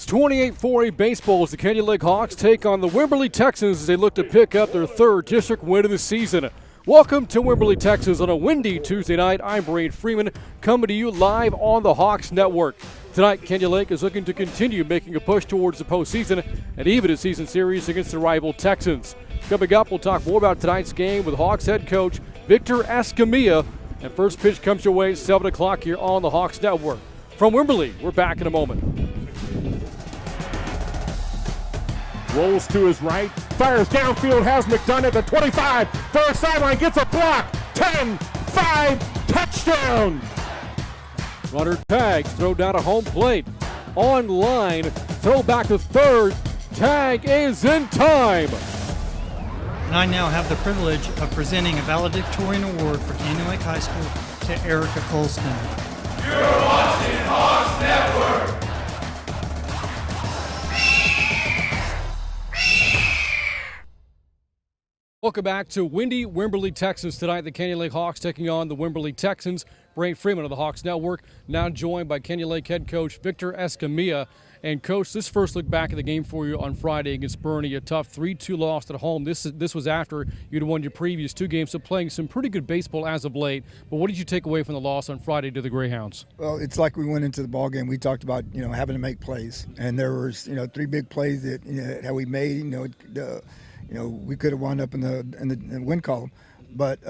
It's 28-4 baseball as the Canyon Lake Hawks take on the Wimberley Texans as they look to pick up their third district win of the season. Welcome to Wimberley, Texas on a windy Tuesday night. I'm Brain Freeman coming to you live on the Hawks Network. Tonight, Canyon Lake is looking to continue making a push towards the postseason and even a season series against the rival Texans. Coming up, we'll talk more about tonight's game with Hawks head coach Victor Escamilla. And first pitch comes your way at 7 o'clock here on the Hawks Network. From Wimberley, we're back in a moment. Rolls to his right, fires downfield, has McDonough at the 25, far sideline, gets a block, 10, 5, touchdown! Runner tags, throw down to home plate. On line, throw back to third, tag is in time! And I now have the privilege of presenting a valedictorian award for Canyon Lake High School to Erica Colston. You're watching Hawks Network! Welcome back to windy Wimberley, Texas. Tonight, the Canyon Lake Hawks taking on the Wimberley Texans. Brain Freeman of the Hawks Network, now joined by Canyon Lake head coach Victor Escamilla. And coach, this first look back at the game for you on Friday against Boerne, a tough 3-2 loss at home. This was after you'd won your previous two games, so playing some pretty good baseball as of late. But what did you take away from the loss on Friday to the Greyhounds? Well, it's like we went into the ball game. We talked about having to make plays, and there was three big plays that we made. We could have wound up in the win column, but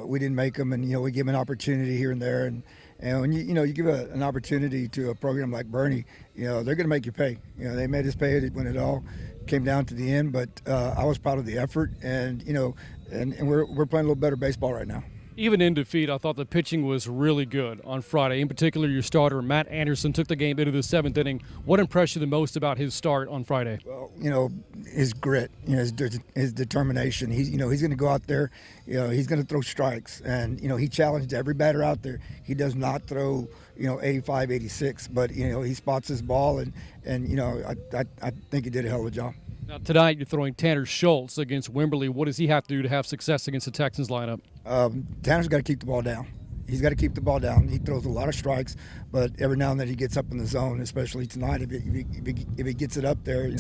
we didn't make them, and we give them an opportunity here and there, and when you give an opportunity to a program like Boerne, they're going to make you pay. They made us pay when it all came down to the end, but I was proud of the effort, and we're playing a little better baseball right now. Even in defeat, I thought the pitching was really good on Friday. In particular, your starter, Matt Anderson, took the game into the seventh inning. What impressed you the most about his start on Friday? Well, his grit, his determination. He's going to go out there, he's going to throw strikes. And, he challenged every batter out there. He does not throw, 85, 86, but, he spots his ball. And I think he did a hell of a job. Now, tonight you're throwing Tanner Schultz against Wimberley. What does he have to do to have success against the Texans lineup? Tanner's got to keep the ball down. He's got to keep the ball down. He throws a lot of strikes, but every now and then he gets up in the zone, especially tonight if he gets it up there,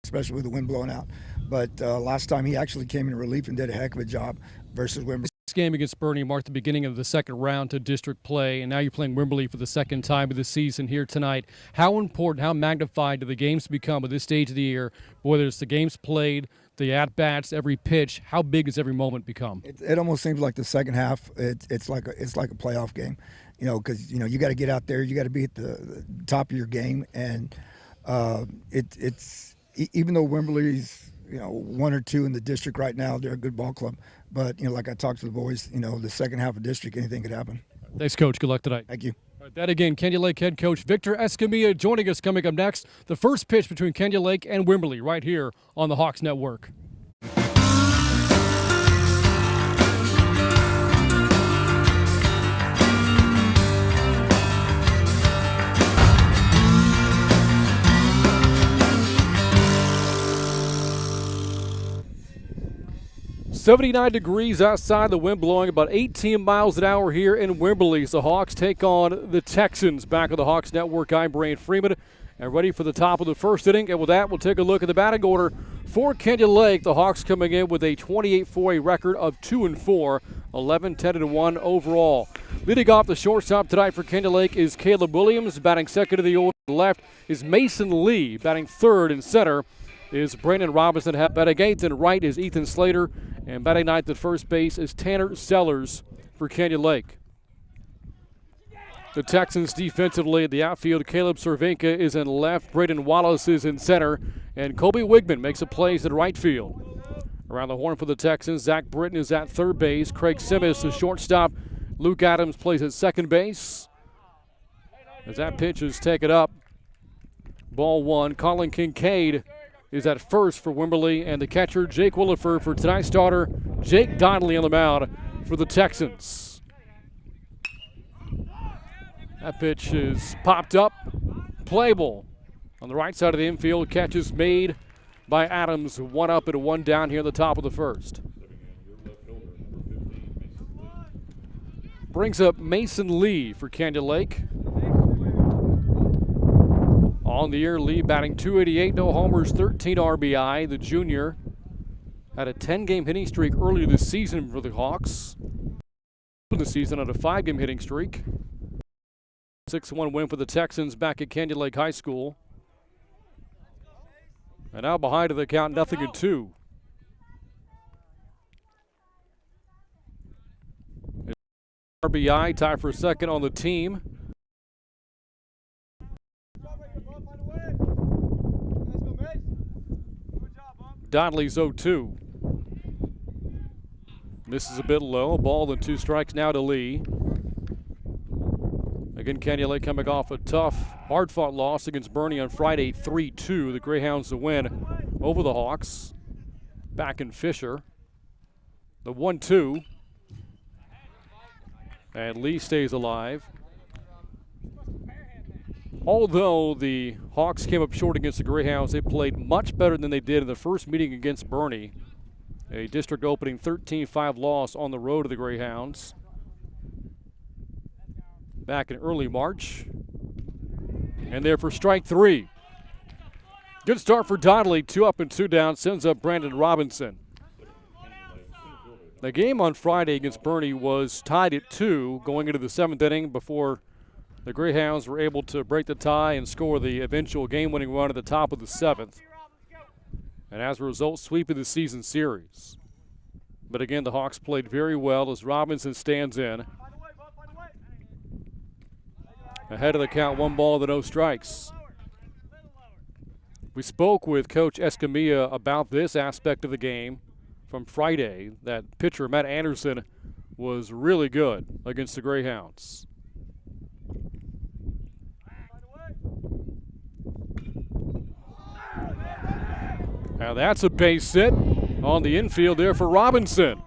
especially with the wind blowing out. But last time he actually came in relief and did a heck of a job versus Wimberley. This game against Boerne marked the beginning of the second round to district play, and now you're playing Wimberley for the second time of the season here tonight. How important, how magnified do the games become at this stage of the year, whether it's the games played, the at-bats, every pitch? How big does every moment become? It almost seems like the second half, it's like a playoff game, because you got to get out there, you got to be at the top of your game, and it's even though Wimberley's 1 or 2 in the district right now, they're a good ball club. But, like I talked to the boys, the second half of district, anything could happen. Thanks, Coach. Good luck tonight. Thank you. All right, that again, Canyon Lake head coach Victor Escamilla joining us. Coming up next, the first pitch between Canyon Lake and Wimberley right here on the Hawks Network. .79 degrees outside, the wind blowing about 18 miles an hour here in Wimberley. As the Hawks take on the Texans. Back on the Hawks Network, I'm Brain Freeman, and ready for the top of the first inning. And with that, we'll take a look at the batting order for Canyon Lake. The Hawks coming in with a 28-4 record of 2-4, 11-10-1 overall. Leading off the shortstop tonight for Canyon Lake is Caleb Williams. Batting second to the order. Left is Mason Lee. Batting third and center is Brandon Robinson. Batting eighth and right is Ethan Slater. And batting ninth at first base is Tanner Sellers for Canyon Lake. The Texans defensively at the outfield, Caleb Cervenka is in left, Braden Wallace is in center, and Kobe Wigman makes a plays in right field. Around the horn for the Texans, Zach Britton is at third base, Craig Simmons the shortstop, Luke Adams plays at second base. As that pitch is taken up, ball one, Colin Kincaid is at first for Wimberley, and the catcher, Jake Williford, for tonight's starter, Jake Donnelly on the mound for the Texans. That pitch is popped up, playable. On the right side of the infield, catch is made by Adams, 1 up and 1 down here at the top of the first. Brings up Mason Lee for Canyon Lake. On the year, Lee batting .288, no homers, 13 RBI. The junior had a 10-game hitting streak earlier this season for the Hawks. The season on a 5-game hitting streak. 6-1 win for the Texans back at Canyon Lake High School. And now behind in the count, 0-2. RBI, tie for second on the team. Donnelly's 0-2. Misses a bit low. A ball and 2 strikes now to Lee. Again, Canyon Lake coming off a tough, hard-fought loss against Bernie on Friday, 3-2. The Greyhounds to win over the Hawks. Back in Fischer. The 1-2. And Lee stays alive. Although the Hawks came up short against the Greyhounds, they played much better than they did in the first meeting against Bernie. A district opening 13-5 loss on the road to the Greyhounds back in early March. And there for strike 3. Good start for Donnelly. 2 up and 2 down. Sends up Brandon Robinson. The game on Friday against Bernie was tied at 2 going into the 7th inning before the Greyhounds were able to break the tie and score the eventual game-winning run at the top of the 7th. And as a result, sweeping the season series. But again, the Hawks played very well as Robinson stands in. Ahead of the count, 1 ball to no strikes. We spoke with Coach Escamilla about this aspect of the game from Friday, that pitcher Matt Anderson was really good against the Greyhounds. Now that's a base hit on the infield there for Robinson.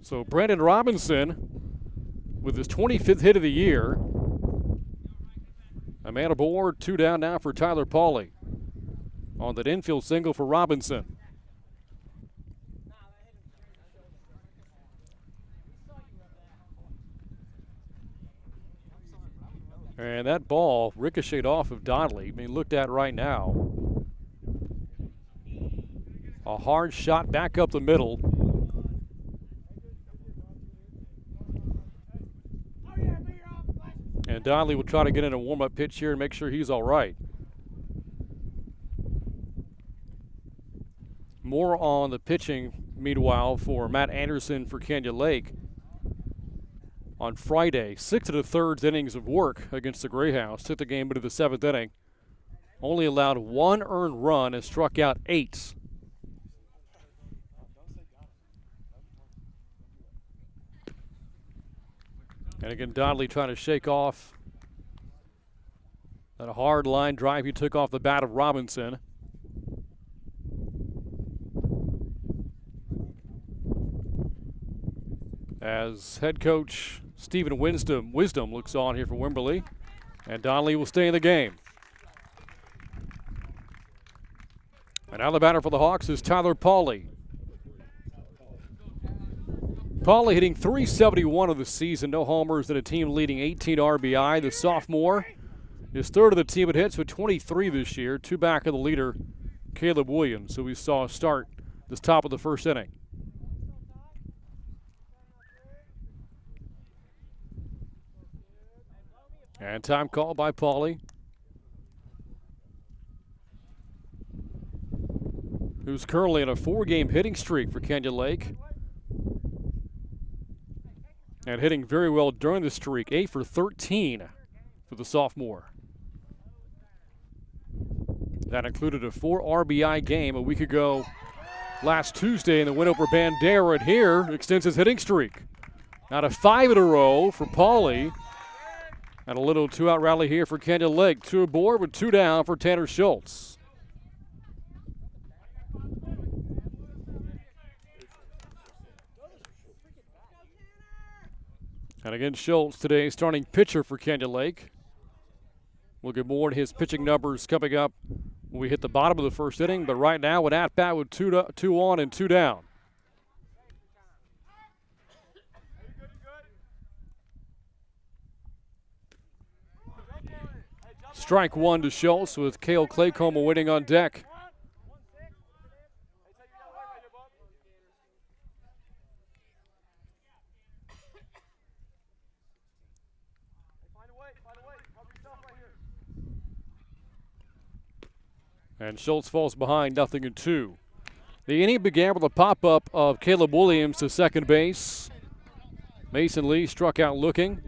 So Brandon Robinson with his 25th hit of the year. A man aboard, 2 down now for Tyler Pauly on that infield single for Robinson. And that ball ricocheted off of Donnelly, being looked at right now. A hard shot back up the middle. And Donnelly will try to get in a warm-up pitch here and make sure he's all right. More on the pitching, meanwhile, for Matt Anderson for Canyon Lake. On Friday, 6 1/3 innings of work against the Greyhounds. Took the game into the 7th inning. Only allowed 1 earned run and struck out 8. And again, Donnelly trying to shake off that hard line drive he took off the bat of Robinson. As head coach Stephen Wisdom looks on here for Wimberley, and Donnelly will stay in the game. And now the batter for the Hawks is Tyler Pauly. Pauly hitting .371 of the season, no homers, and a team leading 18 RBI. The sophomore is third of the team at hits with 23 this year, 2 back of the leader, Caleb Williams, who we saw start this top of the 1st inning. And time called by Pauly, who's currently in a 4-game hitting streak for Canyon Lake. And hitting very well during the streak, 8 for 13 for the sophomore. That included a 4 RBI game a week ago last Tuesday in the win over Bandera, and here extends his hitting streak. Now to 5 in a row for Pauly. And a little 2-out rally here for Canyon Lake. 2 aboard with 2 down for Tanner Schultz. And again, Schultz today starting pitcher for Canyon Lake. We'll get more on his pitching numbers coming up when we hit the bottom of the 1st inning. But right now, an at-bat with 2 on and 2 down. Strike one to Schultz with Cale Claycomb waiting on deck. And Schultz falls behind, 0-2. The inning began with a pop-up of Caleb Williams to second base. Mason Lee struck out looking.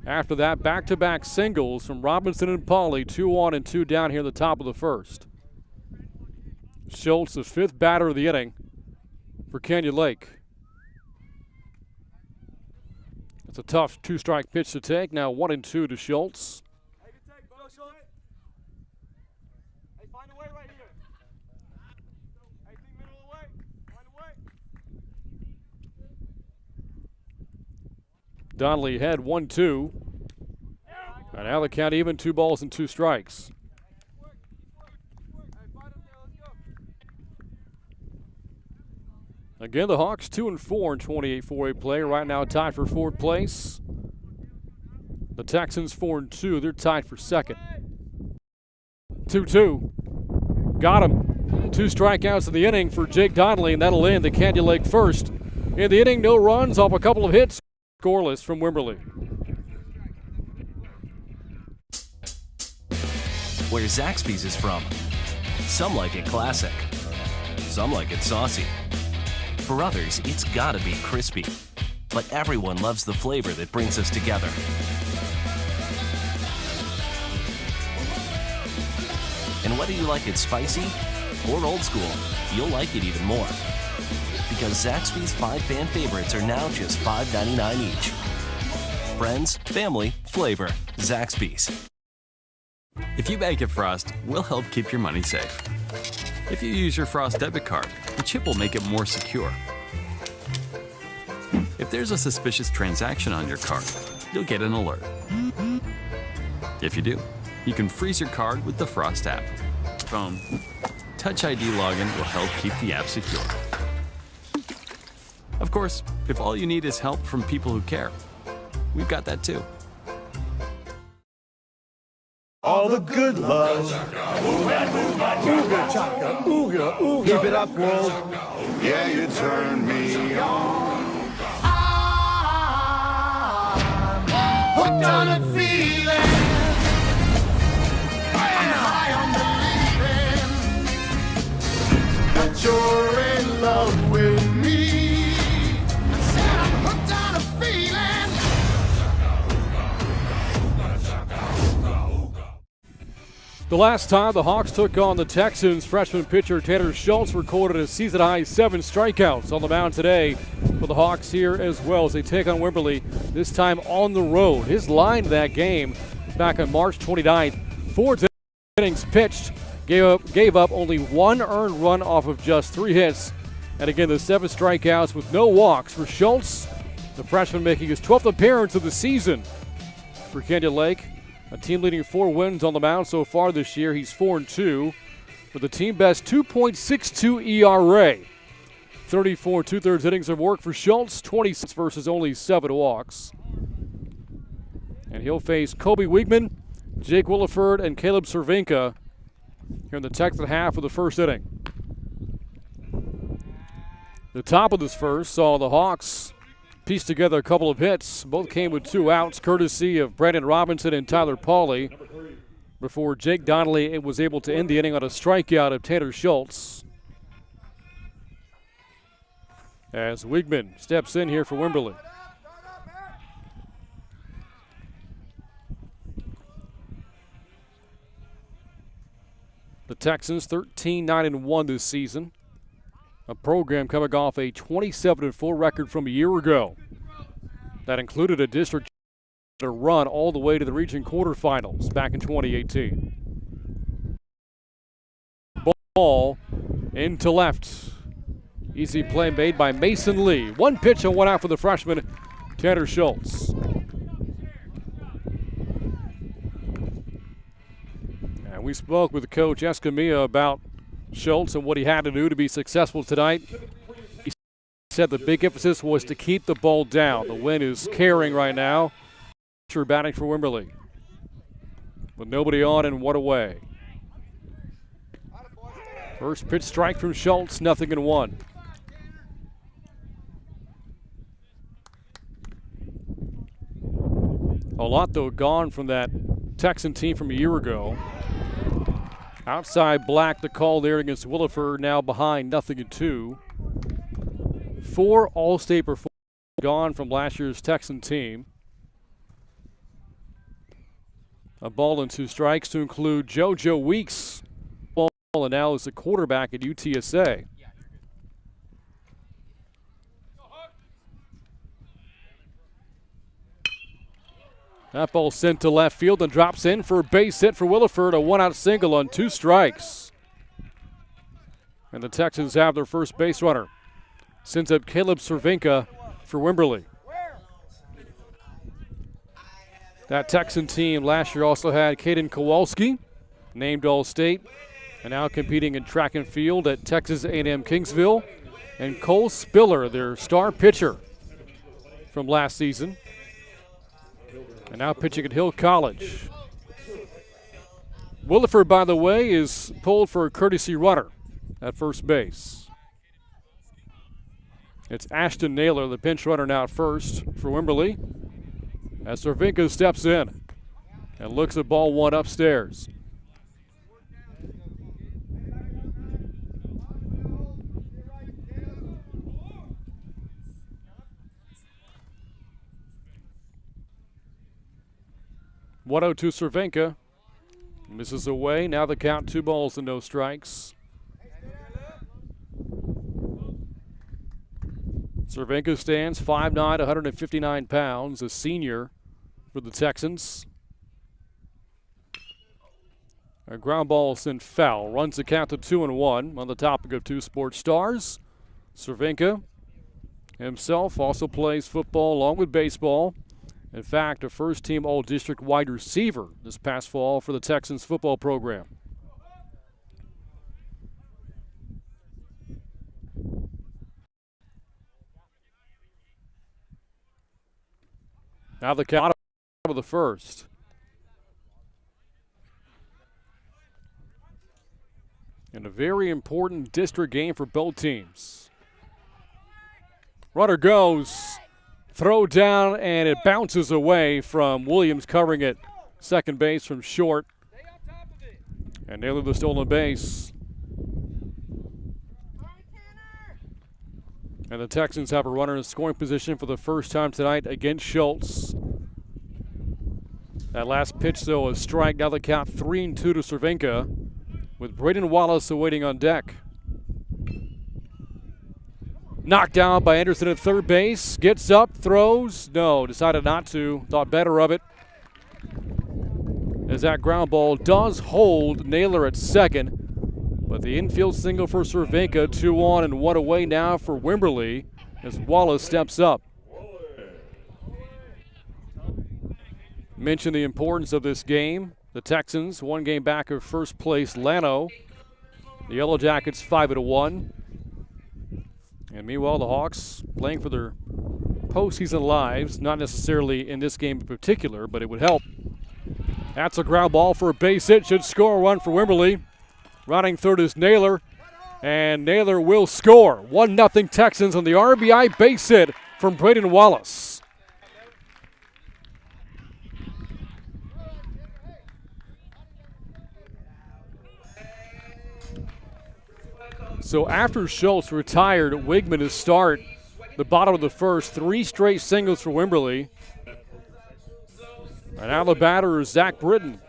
After that, back-to-back singles from Robinson and Pauly, 2 on and 2 down here at the top of the first. Schultz, the 5th batter of the inning for Canyon Lake. It's a tough 2-strike pitch to take. Now 1-2 to Schultz. Donnelly had 1-2. And now the count even, 2 balls and 2 strikes. Again, the Hawks 2-4 in 28 4A play, right now tied for 4th place. The Texans 4-2, they're tied for 2nd. 2-2. Got him. 2 strikeouts in the inning for Jake Donnelly, and that'll end the Canyon Lake first. In the inning, no runs off a couple of hits. Scoreless from Wimberley. Where Zaxby's is from. Some like it classic. Some like it saucy. For others, it's gotta be crispy. But everyone loves the flavor that brings us together. And whether you like it spicy or old school, you'll like it even more. Because Zaxby's 5 fan favorites are now just $5.99 each. Friends, family, flavor. Zaxby's. If you bank at Frost, we'll help keep your money safe. If you use your Frost debit card, the chip will make it more secure. If there's a suspicious transaction on your card, you'll get an alert. If you do, you can freeze your card with the Frost app. Phone, Touch ID login will help keep the app secure. Of course, if all you need is help from people who care, we've got that too. All the good love. Ooga chaka, ooga, ooga. Keep it up, world. Yeah, you turn me on. I'm hooked on a feeling. I'm high on believing that you're in love with me. I said I'm hooked on a feeling. The last time the Hawks took on the Texans, freshman pitcher Tanner Schultz recorded a season-high 7 strikeouts on the mound today for the Hawks here as well as they take on Wimberley, this time on the road. His line that game back on March 29th, 4 innings pitched, gave up only 1 earned run off of just 3 hits. And again, the 7 strikeouts with no walks for Schultz, the freshman making his 12th appearance of the season for Canyon Lake. A team leading 4 wins on the mound so far this year. He's 4-2 with a team best 2.62 ERA. 34 2/3 innings of work for Schultz, 26 versus only 7 walks. And he'll face Kobe Wiegman, Jake Williford, and Caleb Cervinka here in the Texan half of the first inning. The top of this first saw the Hawks piece together a couple of hits. Both came with 2 outs, courtesy of Brandon Robinson and Tyler Pauly, before Jake Donnelly was able to end the inning on a strikeout of Tanner Schultz. As Wiegman steps in here for Wimberley. The Texans 13-9-1 this season. A program coming off a 27-4 record from a year ago. That included a district run all the way to the region quarterfinals back in 2018. Ball into left. Easy play made by Mason Lee. 1 pitch and 1 out for the freshman, Tanner Schultz. And we spoke with Coach Escamilla about Schultz and what he had to do to be successful tonight. He said the big emphasis was to keep the ball down. The wind is carrying right now. Fischer batting for Wimberley. with nobody on and one away. First pitch strike from Schultz, 0-1. A lot, though, gone from that Texan team from a year ago. Outside Black, the call there against Williford, now behind 0-2. 4 All-State performances gone from last year's Texan team. A ball and 2 strikes to include JoJo Weeks. And now is the quarterback at UTSA. That ball sent to left field and drops in for a base hit for Williford. A 1-out single on 2 strikes. And the Texans have their first base runner. Sends up Caleb Cervenka for Wimberley. That Texan team last year also had Caden Kowalski, named All-State, and now competing in track and field at Texas A&M Kingsville. And Cole Spiller, their star pitcher from last season, and now pitching at Hill College. Williford, by the way, is pulled for a courtesy runner at first base. It's Ashton Naylor, the pinch runner, now at first for Wimberley, as Cervenka steps in and looks at ball 1 upstairs. .102 Cervenka misses away. Now the count, 2 balls and no strikes. Cervenka stands 5'9", 159 pounds, a senior for the Texans. A ground ball sent foul. Runs the count to 2-1. On the topic of 2 sports stars, Cervenka himself also plays football along with baseball. In fact, a first-team All-District wide receiver this past fall for the Texans football program. Now the count of the first. And a very important district game for both teams. Runner goes. Throw down, and it bounces away from Williams, covering it second base from short. And Naylor the stolen base. And the Texans have a runner in scoring position for the first time tonight against Schultz. That last pitch, though, a strike. Now the count 3-2 to Cervenka, with Braden Wallace awaiting on deck. Knocked down by Anderson at third base. Gets up, throws. No, decided not to. Thought better of it. As that ground ball does hold Naylor at second. But the infield single for Cervenka. 2 on and 1 away now for Wimberley as Wallace steps up. Mention the importance of this game. The Texans 1 game back of first place Llano. The Yellow Jackets 5-1. And meanwhile, the Hawks playing for their postseason lives, not necessarily in this game in particular, but it would help. That's a ground ball for a base hit. Should score a run for Wimberley. Running third is Naylor, and Naylor will score. 1-0 Texans on the RBI base hit from Braden Wallace. So after Schultz retired, Wigman to start the bottom of the first. 3 straight singles for Wimberley. And now the batter is Zach Britton.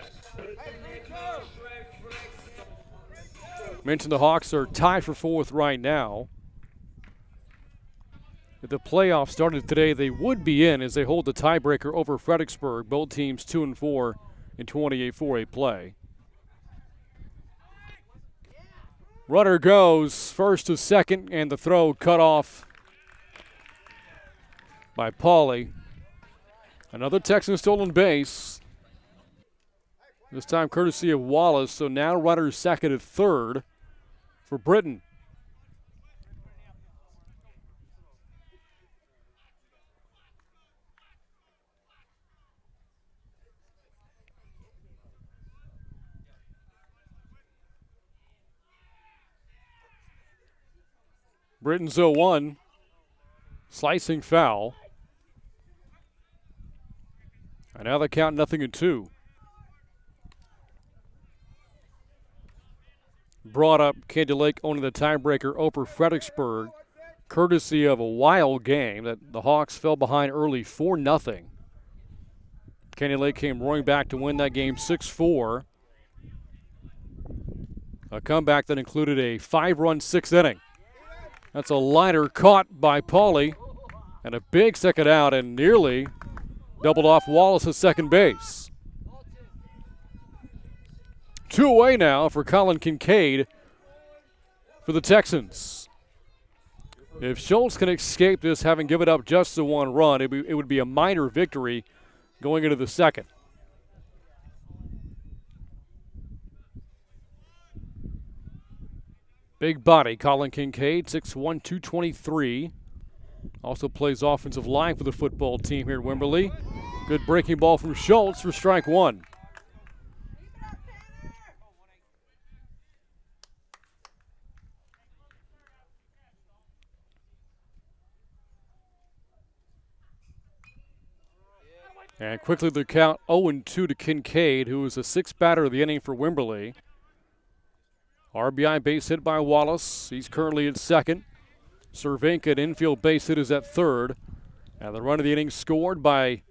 Mentioned the Hawks are tied for 4th right now. If the playoffs started today, they would be in as they hold the tiebreaker over Fredericksburg. Both teams 2-4 in 28-4A play. Runner goes first to second, and the throw cut off by Pauly. Another Texan stolen base. This time courtesy of Wallace, so now runner second and third for Britton. Britain's 0-1. Slicing foul. And now they count 0-2. Brought up Candy Lake owning the tiebreaker over Fredericksburg, courtesy of a wild game that the Hawks fell behind early 4-0. Candy Lake came roaring back to win that game 6-4. A comeback that included a 5-run 6th inning. That's a liner caught by Pauly, and a big second out, and nearly doubled off Wallace at second base. 2 away now for Colin Kincaid for the Texans. If Schultz can escape this, having given up just the 1 run, it would be a minor victory going into the second. Big body, Colin Kincaid, 6'1", 223. Also plays offensive line for the football team here at Wimberley. Good breaking ball from Schultz for strike 1. And quickly the count 0-2 to Kincaid, who is the 6th batter of the inning for Wimberley. RBI base hit by Wallace. He's currently at second. Cervenka, an infield base hit, is at third. And the run of the inning scored by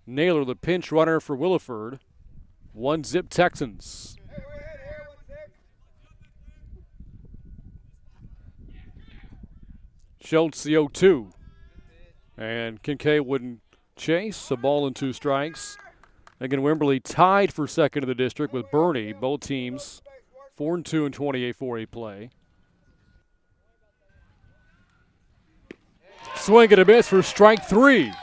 Naylor, the pinch runner for Williford. 1-0 Texans. Schultz the 0-2. And Kincaid wouldn't chase. A ball and 2 strikes. Again, Wimberley tied for second in the district with Bernie. Both teams 4-2 in 28-4A play. Swing and a miss for strike 3.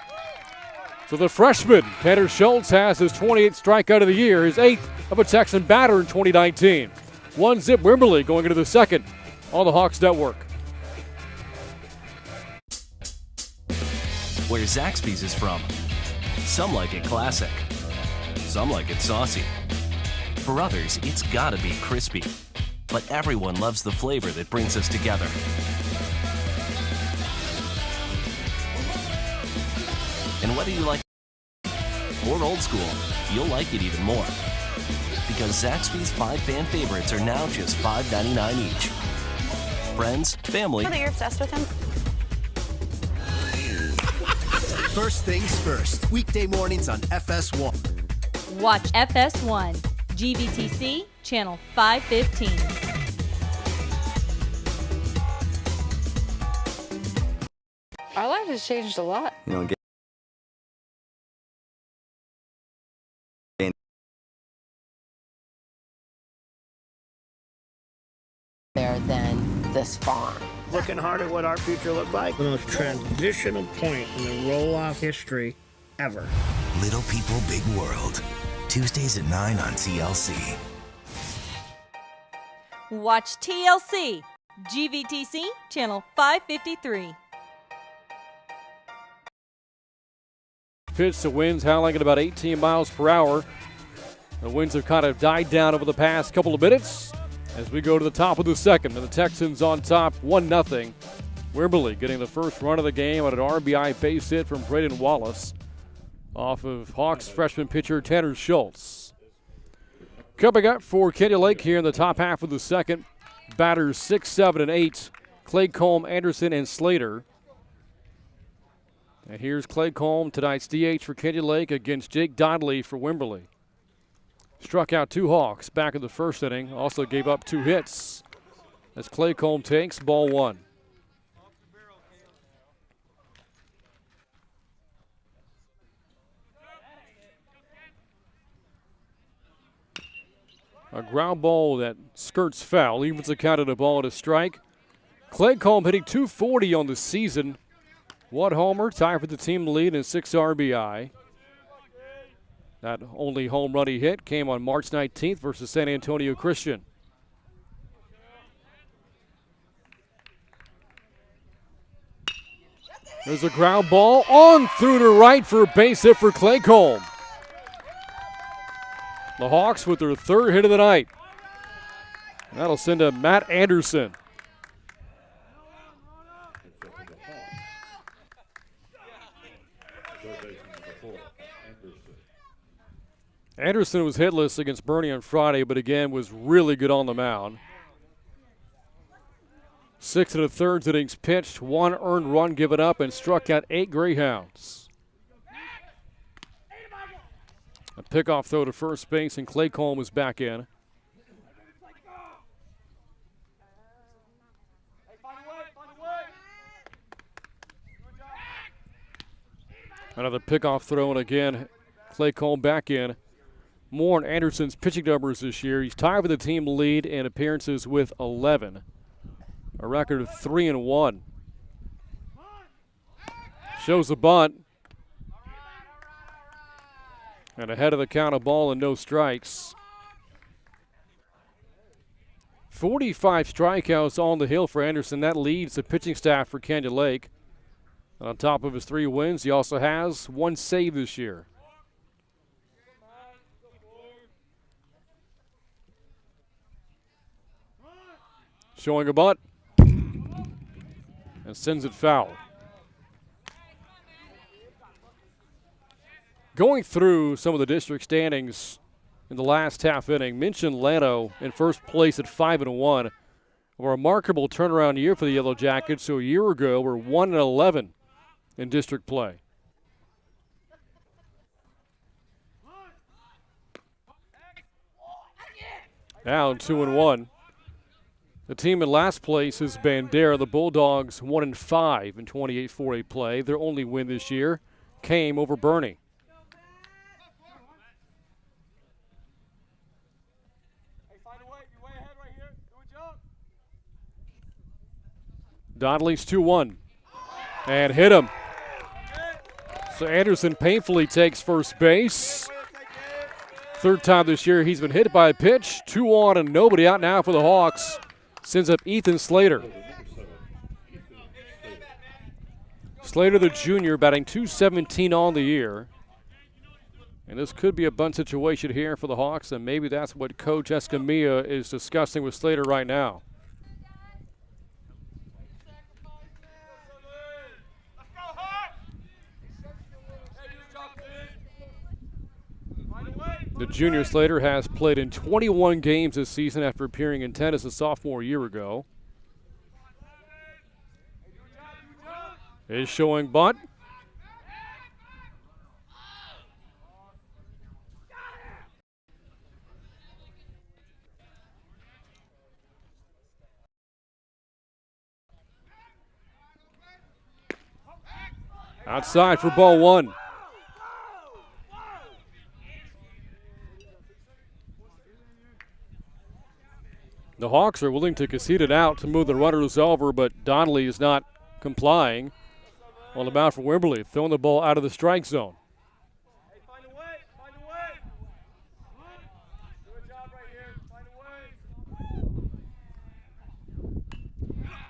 So the freshman, Tanner Schultz, has his 28th strikeout of the year, his 8th of a Texan batter in 2019. 1-0 Wimberley going into the second on the Hawks Network. Where Zaxby's is from. Some like it classic. Some like it saucy. For others, it's gotta be crispy. But everyone loves the flavor that brings us together. And whether you like or old school, you'll like it even more. Because Zaxby's 5 fan favorites are now just $5.99 each. Friends, family. I know that you're obsessed with him. First things first, weekday mornings on FS1. Watch FS1, GVTC, channel 515. Our life has changed a lot. You know, There than this farm. Looking hard at what our future looked like. The most transitional point in the roll-off history ever. Little People, Big World. Tuesdays at 9 on TLC. Watch TLC, GVTC, channel 553. Pitch, the winds howling at about 18 miles per hour. The winds have kind of died down over the past couple of minutes as we go to the top of the second. And the Texans on top 1-0. Wimberley getting the first run of the game on an RBI base hit from Braden Wallace off of Hawks freshman pitcher Tanner Schultz. Coming up for Candy Lake here in the top half of the second, batters 6, 7, and 8, Claycomb, Anderson, and Slater. And here's Claycomb, tonight's DH for Candy Lake against Jake Donnelly for Wimberley. Struck out 2 Hawks back in the first inning, also gave up 2 hits. As Claycomb takes ball 1. A ground ball that skirts foul, evens the count of the ball at a strike. Claycomb hitting .240 on the season. 1 homer, tied for the team lead, and 6 RBI. That only home run he hit came on March 19th versus San Antonio Christian. There's a ground ball on through to right for a base hit for Claycomb. The Hawks with their 3rd hit of the night. That'll send to Matt Anderson. Anderson was hitless against Bernie on Friday, but again was really good on the mound. 6 1/3 innings pitched, 1 earned run given up, and struck out 8 Greyhounds. A pickoff throw to first base, and Clay Colm was back in. Another pickoff throw, and again, Clay Colm back in. More on Anderson's pitching numbers this year. He's tied with the team lead in appearances with 11. A record of 3-1. Shows the bunt. And ahead of the count, a ball and no strikes. 45 strikeouts on the hill for Anderson. That leads the pitching staff for Canyon Lake. And on top of his 3 wins, he also has 1 save this year. Showing a bunt. And sends it foul. Going through some of the district standings in the last half inning, mentioned Llano in first place at 5-1. A remarkable turnaround year for the Yellow Jackets, who a year ago were 1-11 in district play. Now 2-1. The team in last place is Bandera. The Bulldogs 1-5 in 28-4A play. Their only win this year came over Bernie. Donnelly's 2-1 and hit him. So Anderson painfully takes first base. 3rd time this year he's been hit by a pitch. 2 on and nobody out now for the Hawks. Sends up Ethan Slater. Slater, the junior, batting .217 on the year. And this could be a bunt situation here for the Hawks, and maybe that's what Coach Escamilla is discussing with Slater right now. The junior Slater has played in 21 games this season after appearing in 10 as a sophomore a year ago. Is showing bunt. Outside for ball 1. The Hawks are willing to concede it out to move the runners over, but Donnelly is not complying. On the mound for Wimberley, throwing the ball out of the strike zone.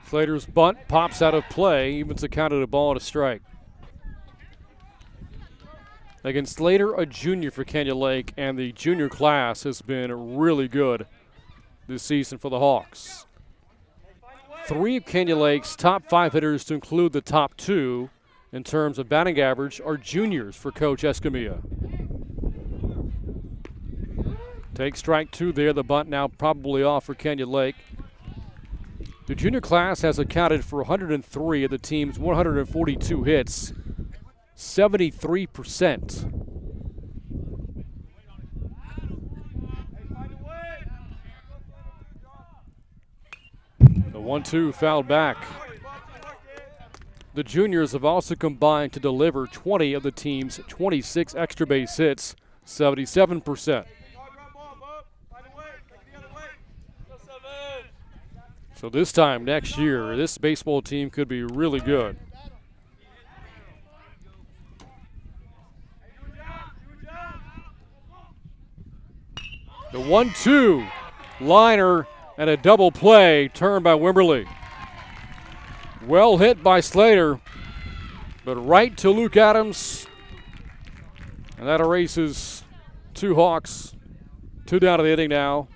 Slater's bunt pops out of play, evens the count at a ball and a strike. Again, Slater, a junior for Canyon Lake, and the junior class has been really good this season for the Hawks. 3 of Canyon Lake's top 5 hitters, to include the top 2 in terms of batting average, are juniors for Coach Escamilla. Take strike 2 there. The bunt now probably off for Canyon Lake. The junior class has accounted for 103 of the team's 142 hits, 73%. The 1-2 fouled back. The juniors have also combined to deliver 20 of the team's 26 extra base hits, 77%. So this time next year, this baseball team could be really good. The 1-2 liner and a double play turned by Wimberley. Well hit by Slater, but right to Luke Adams. And that erases 2 Hawks. 2 down to the inning now.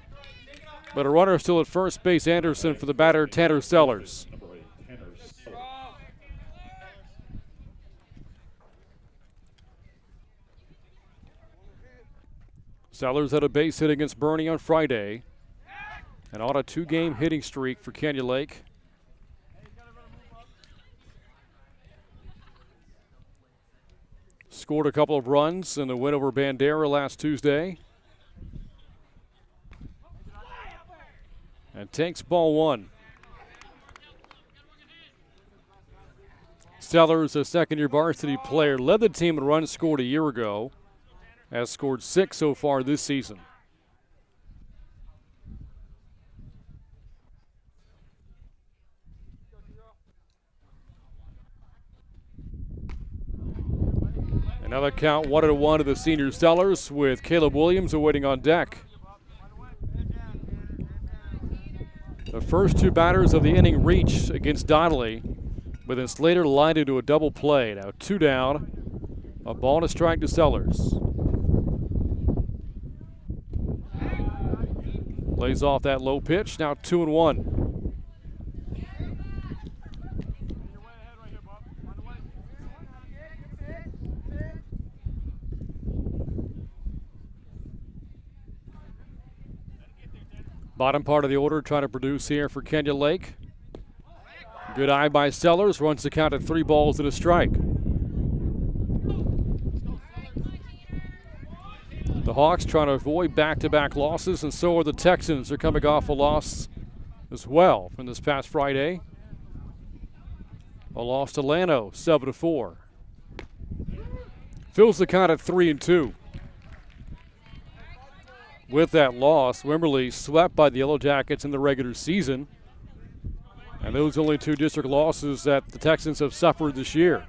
But a runner still at first base, Anderson, for the batter, Tanner Sellers. Sellers had a base hit against Bernie on Friday and on a 2-game hitting streak for Canyon Lake. Scored a couple of runs in the win over Bandera last Tuesday. And takes ball 1. Sellers, a second-year varsity player, led the team in runs scored a year ago. Has scored 6 so far this season. Another count 1-1 to the senior Sellers with Caleb Williams awaiting on deck. The first 2 batters of the inning reached against Donnelly, but then Slater lined into a double play. Now 2 down, a ball and a strike to Sellers. Lays off that low pitch, now 2-1. Bottom part of the order trying to produce here for Canyon Lake. Good eye by Sellers, runs the count at 3 balls and a strike. The Hawks trying to avoid back-to-back losses, and so are the Texans. They're coming off a loss as well from this past Friday. A loss to Llano, 7-4. Fills the count at 3-2. With that loss, Wimberley swept by the Yellow Jackets in the regular season. And those only 2 district losses that the Texans have suffered this year.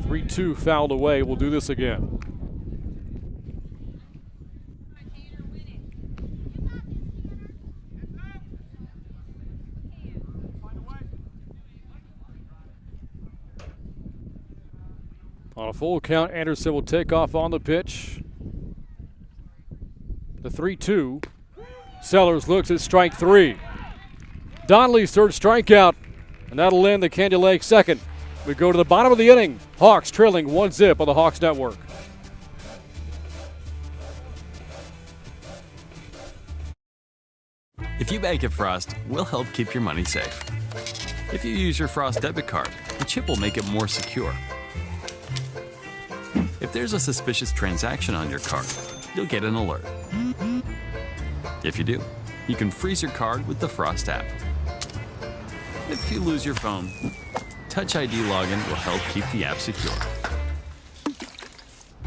"3-2" fouled away. We'll do this again. On a full count, Anderson will take off on the pitch. The 3-2. Sellers looks at strike 3. Donnelly's third strikeout, and that'll end the Canyon Lake second. We go to the bottom of the inning. Hawks trailing 1-0 on the Hawks Network. If you bank at Frost, we'll help keep your money safe. If you use your Frost debit card, the chip will make it more secure. If there's a suspicious transaction on your card, you'll get an alert. If you do, you can freeze your card with the Frost app. If you lose your phone, Touch ID login will help keep the app secure.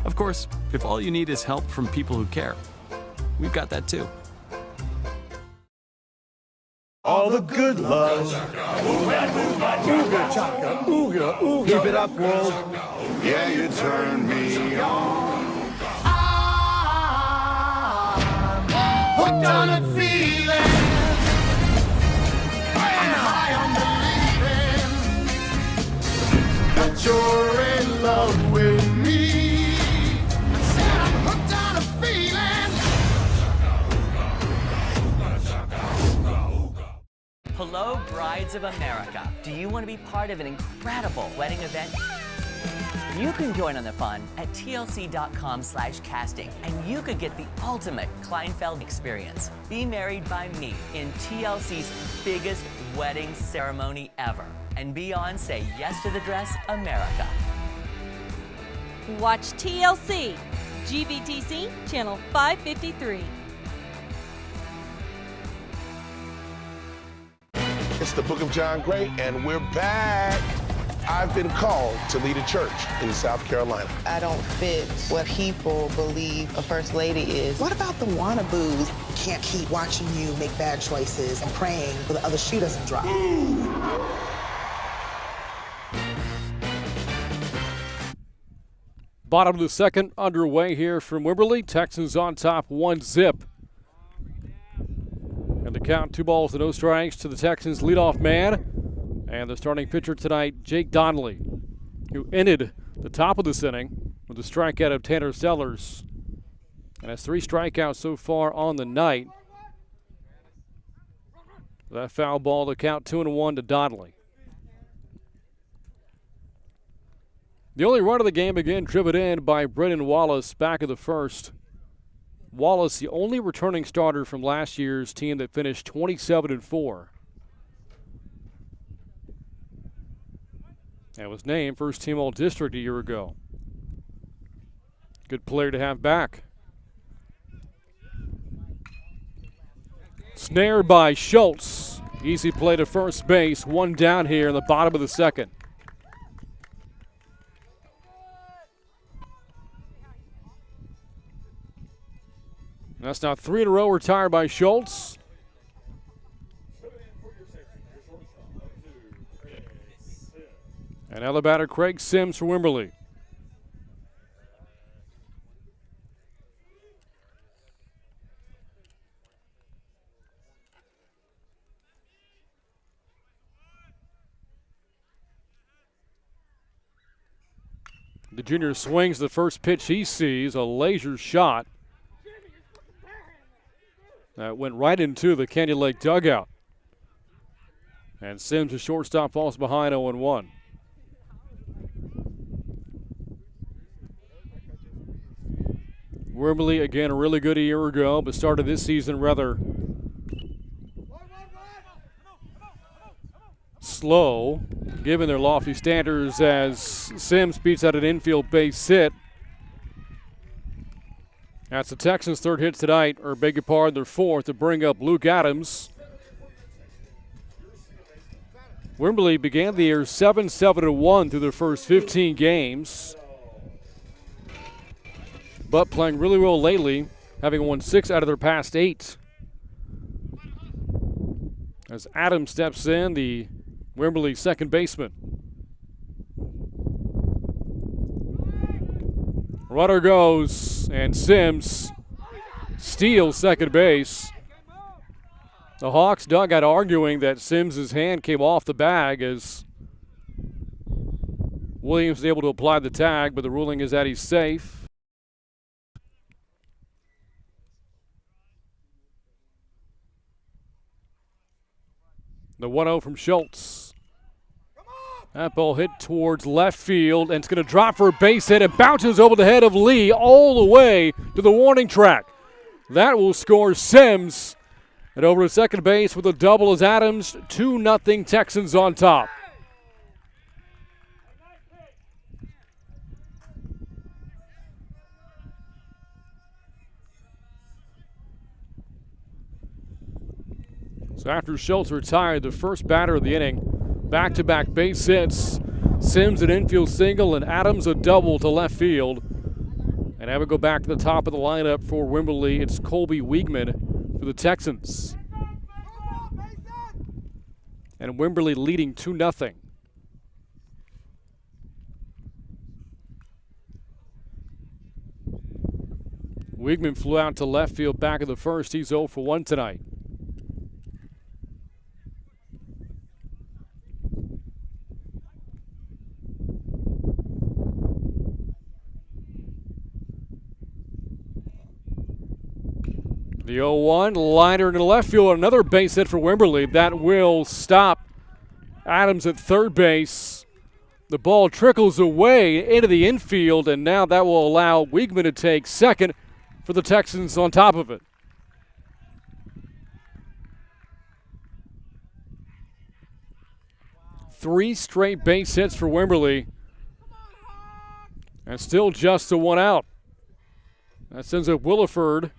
Of course, if all you need is help from people who care, we've got that too. All the good love. Ooga chaka, ooga, ooga. Keep it up, world. Yeah, you turn me on. I'm hooked on a feeling. I'm high on believing that you're in love with me. I said I'm hooked on a feeling. Hello, Brides of America. Do you want to be part of an incredible wedding event? You can join on the fun at tlc.com/casting, and you could get the ultimate Kleinfeld experience. Be married by me in TLC's biggest wedding ceremony ever, and be on Say Yes to the Dress America. Watch TLC, GVTC, channel 553. It's the Book of John Gray, and we're back. I've been called to lead a church in South Carolina. I don't fit what people believe a first lady is. What about the wannaboos? Can't keep watching you make bad choices and praying for the other shoe doesn't drop. Bottom of the second underway here from Wimberley. Texans on top 1-0. And the count, 2 balls and no strikes to the Texans leadoff man. And the starting pitcher tonight, Jake Donnelly, who ended the top of this inning with a strikeout of Tanner Sellers. And has 3 strikeouts so far on the night. That foul ball to count 2-1 to Donnelly. The only run of the game again driven in by Brendan Wallace back of the first. Wallace, the only returning starter from last year's team that finished 27-4. And was named first team All-District a year ago. Good player to have back. Snared by Schultz. Easy play to first base. One down here in the bottom of the second. That's now 3 in a row retired by Schultz. And now the batter, Craig Sims for Wimberley. The junior swings the first pitch he sees, a laser shot. That went right into the Canyon Lake dugout. And Sims, the shortstop, falls behind 0-1. Wimberley, again, really good a year ago, but started this season rather slow, given their lofty standards, as Sims beats out an infield base hit. That's the Texans' third hit tonight, or beg your pardon, their fourth, to bring up Luke Adams. Wimberley began the year 7-7-1 through their first 15 games, but playing really well lately, having won 6 out of their past 8. As Adams steps in, the Wimberley second baseman. Runner goes, and Sims steals second base. The Hawks dugout arguing that Sims' hand came off the bag as Williams is able to apply the tag, but the ruling is that he's safe. The 1-0 from Schultz. That ball hit towards left field, and it's going to drop for a base hit. It bounces over the head of Lee all the way to the warning track. That will score Sims. And over to second base with a double as Adams, 2-0 Texans on top. So after Schultz retired, the first batter of the inning, back-to-back base hits. Sims an infield single and Adams a double to left field. And have it go back to the top of the lineup for Wimberley. It's Colby Wiegman for the Texans. And Wimberley leading 2-0. Wiegman flew out to left field back of the first. He's 0 for 1 tonight. The 0-1, liner into left field, another base hit for Wimberley. That will stop Adams at third base. The ball trickles away into the infield, and now that will allow Wiegman to take second for the Texans on top of it. Three straight base hits for Wimberley, and still just the one out. That sends up Williford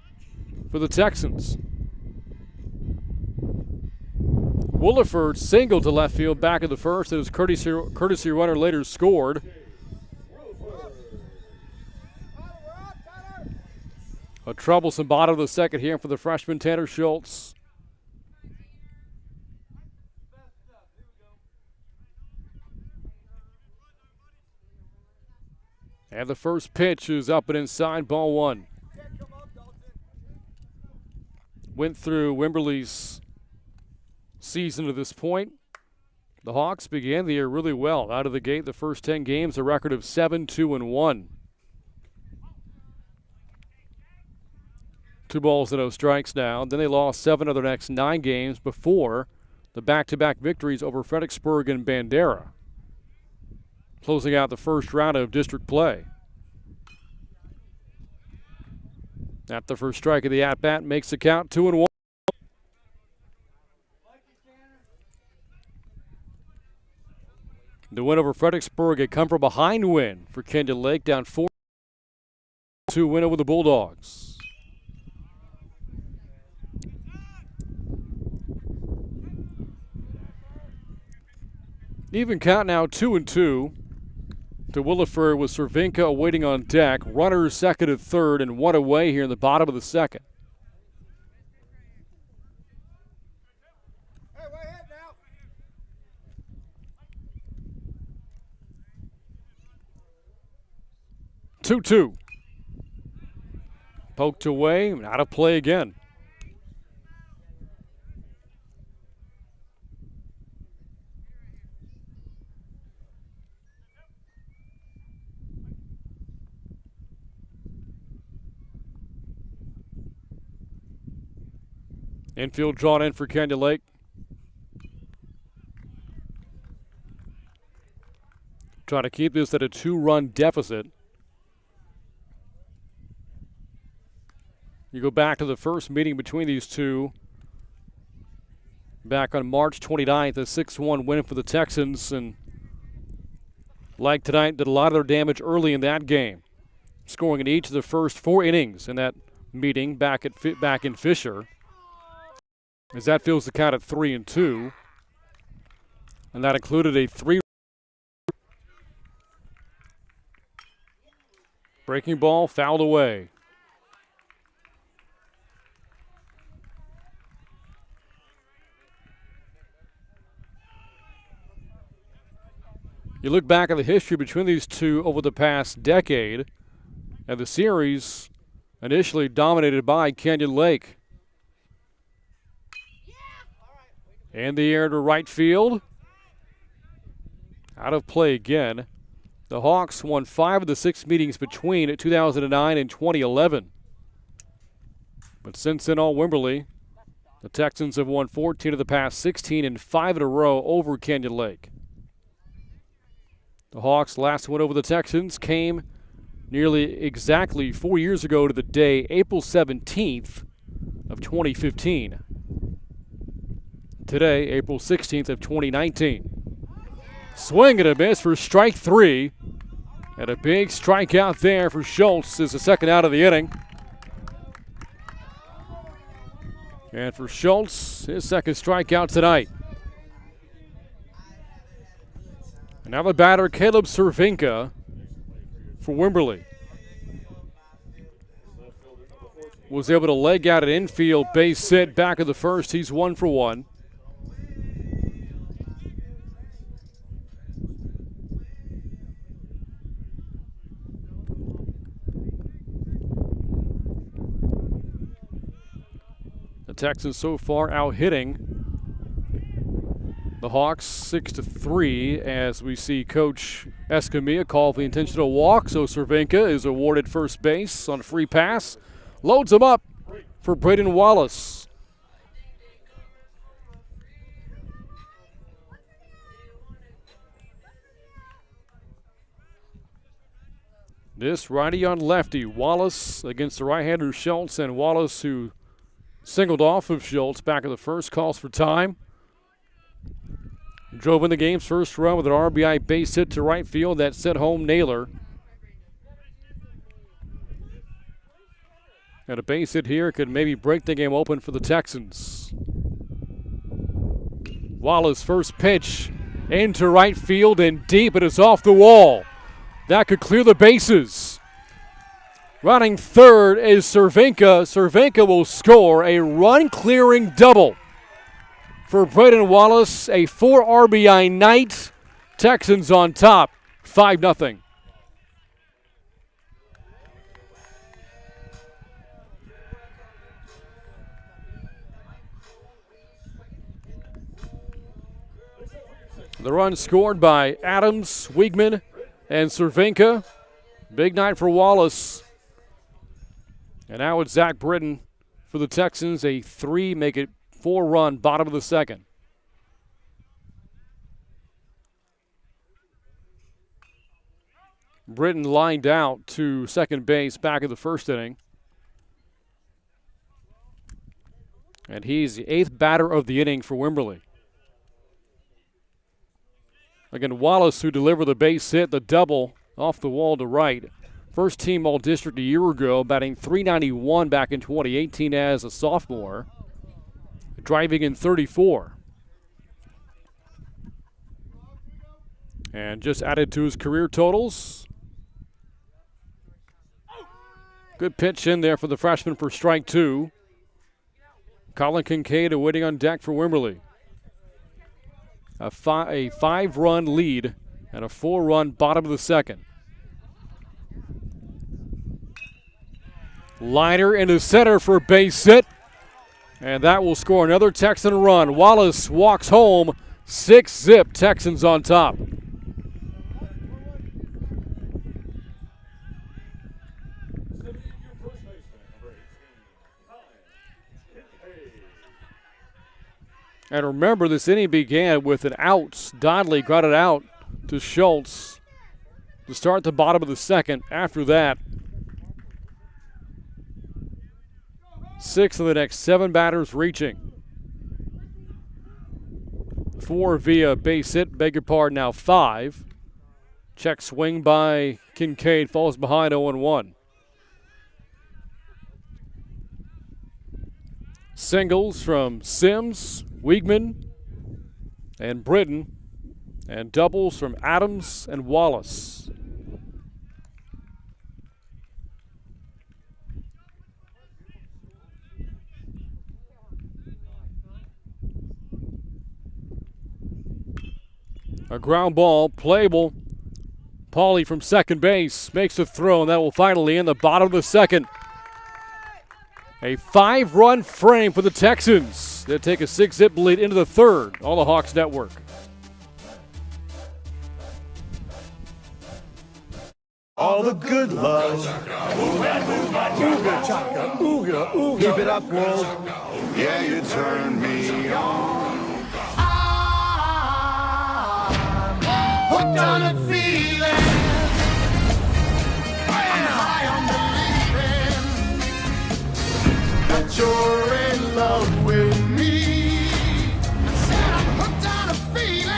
for the Texans. Williford singled to left field back of the first. It was courtesy runner later scored. A troublesome bottom of the second here for the freshman Tanner Schultz. And the first pitch is up and inside, ball 1. Went through Wimberley's season to this point. The Hawks began the year really well. Out of the gate, the first 10 games, a record of 7-2-1. 2 balls and 0 strikes now. Then they lost 7 of their next 9 games before the back-to-back victories over Fredericksburg and Bandera. closing out the first round of district play. At the first strike of the at-bat, makes the count 2-1. The win over Fredericksburg, a come-from-behind win for Kenyon Lake, down 4-2 win over the Bulldogs. Even count now 2-2 to Williford with Cervinka awaiting on deck. Runners second and third and one away here in the bottom of the second. Two. Poked away, out of play again. Infield drawn in for Kenyon Lake. Trying to keep this at a 2-run deficit. You go back to the first meeting between these two back on March 29th, a 6-1 win for the Texans, and like tonight, did a lot of their damage early in that game, scoring in each of the first 4 innings in that meeting back in Fischer. As that fills the count at 3-2, and that included a 3. Breaking ball fouled away. You look back at the history between these two over the past decade, and the series initially dominated by Kenyon Lake. In the air to right field. Out of play again. The Hawks won 5 of the 6 meetings between 2009 and 2011. But since then, all Wimberley, the Texans have won 14 of the past 16 and 5 in a row over Kenyon Lake. The Hawks' last win over the Texans came nearly exactly 4 years ago to the day, April 17th of 2015. Today, April 16th of 2019. Swing and a miss for strike 3. And a big strikeout there for Schultz is the second out of the inning. And for Schultz, his second strikeout tonight. And now the batter, Caleb Cervinka for Wimberley. Was able to leg out an infield base hit back of the first. He's 1 for 1. The Texans so far out hitting the Hawks 6-3 as we see Coach Escamilla call the intentional walk. So Cervinka is awarded first base on a free pass. Loads him up for Braden Wallace. This righty on lefty. Wallace against the right-hander Schultz, and Wallace, who singled off of Schultz back in the first, calls for time. Drove in the game's first run with an RBI base hit to right field that sent home Naylor. And a base hit here could maybe break the game open for the Texans. Wallace first pitch into right field and deep. It is off the wall. That could clear the bases. Running third is Cervinka. Cervinka will score a run-clearing double for Braden Wallace. A 4 RBI night. Texans on top, 5-0. The run scored by Adams, Wiegman, and Cervinka. Big night for Wallace. And now it's Zach Britton for the Texans. A 3, make it 4-run, bottom of the second. Britton lined out to second base back in the first inning. And he's the 8th batter of the inning for Wimberley. Again, Wallace, who delivered the base hit, the double off the wall to right. First team All-District a year ago, batting .391 back in 2018 as a sophomore. Driving in 34. And just added to his career totals. Good pitch in there for the freshman for strike 2. Colin Kincaid awaiting on deck for Wimberley. A 5-run lead and a 4-run bottom of the second. Liner into center for a base hit. And that will score another Texan run. Wallace walks home. 6-zip, Texans on top. And remember, this inning began with an out. Donnelly got it out to Schultz to start the bottom of the second. After that, 6 of the next 7 batters reaching. 4 via base hit, beg your pardon, now 5. Check swing by Kincaid, falls behind 0-1. Singles from Sims, Wiegman, and Britton, and doubles from Adams and Wallace. A ground ball, playable. Pauly from second base makes a throw, and that will finally end the bottom of the second. A 5-run frame for the Texans. They take a 6-zip lead into the third on the Hawks Network. All the good love. Ooga chaka, ooga, ooga. Keep it up, world. Yeah, you turn me on. I'm hooked on a feeling. I'm high on believing that you're in love with me. I said I'm hooked on a feeling.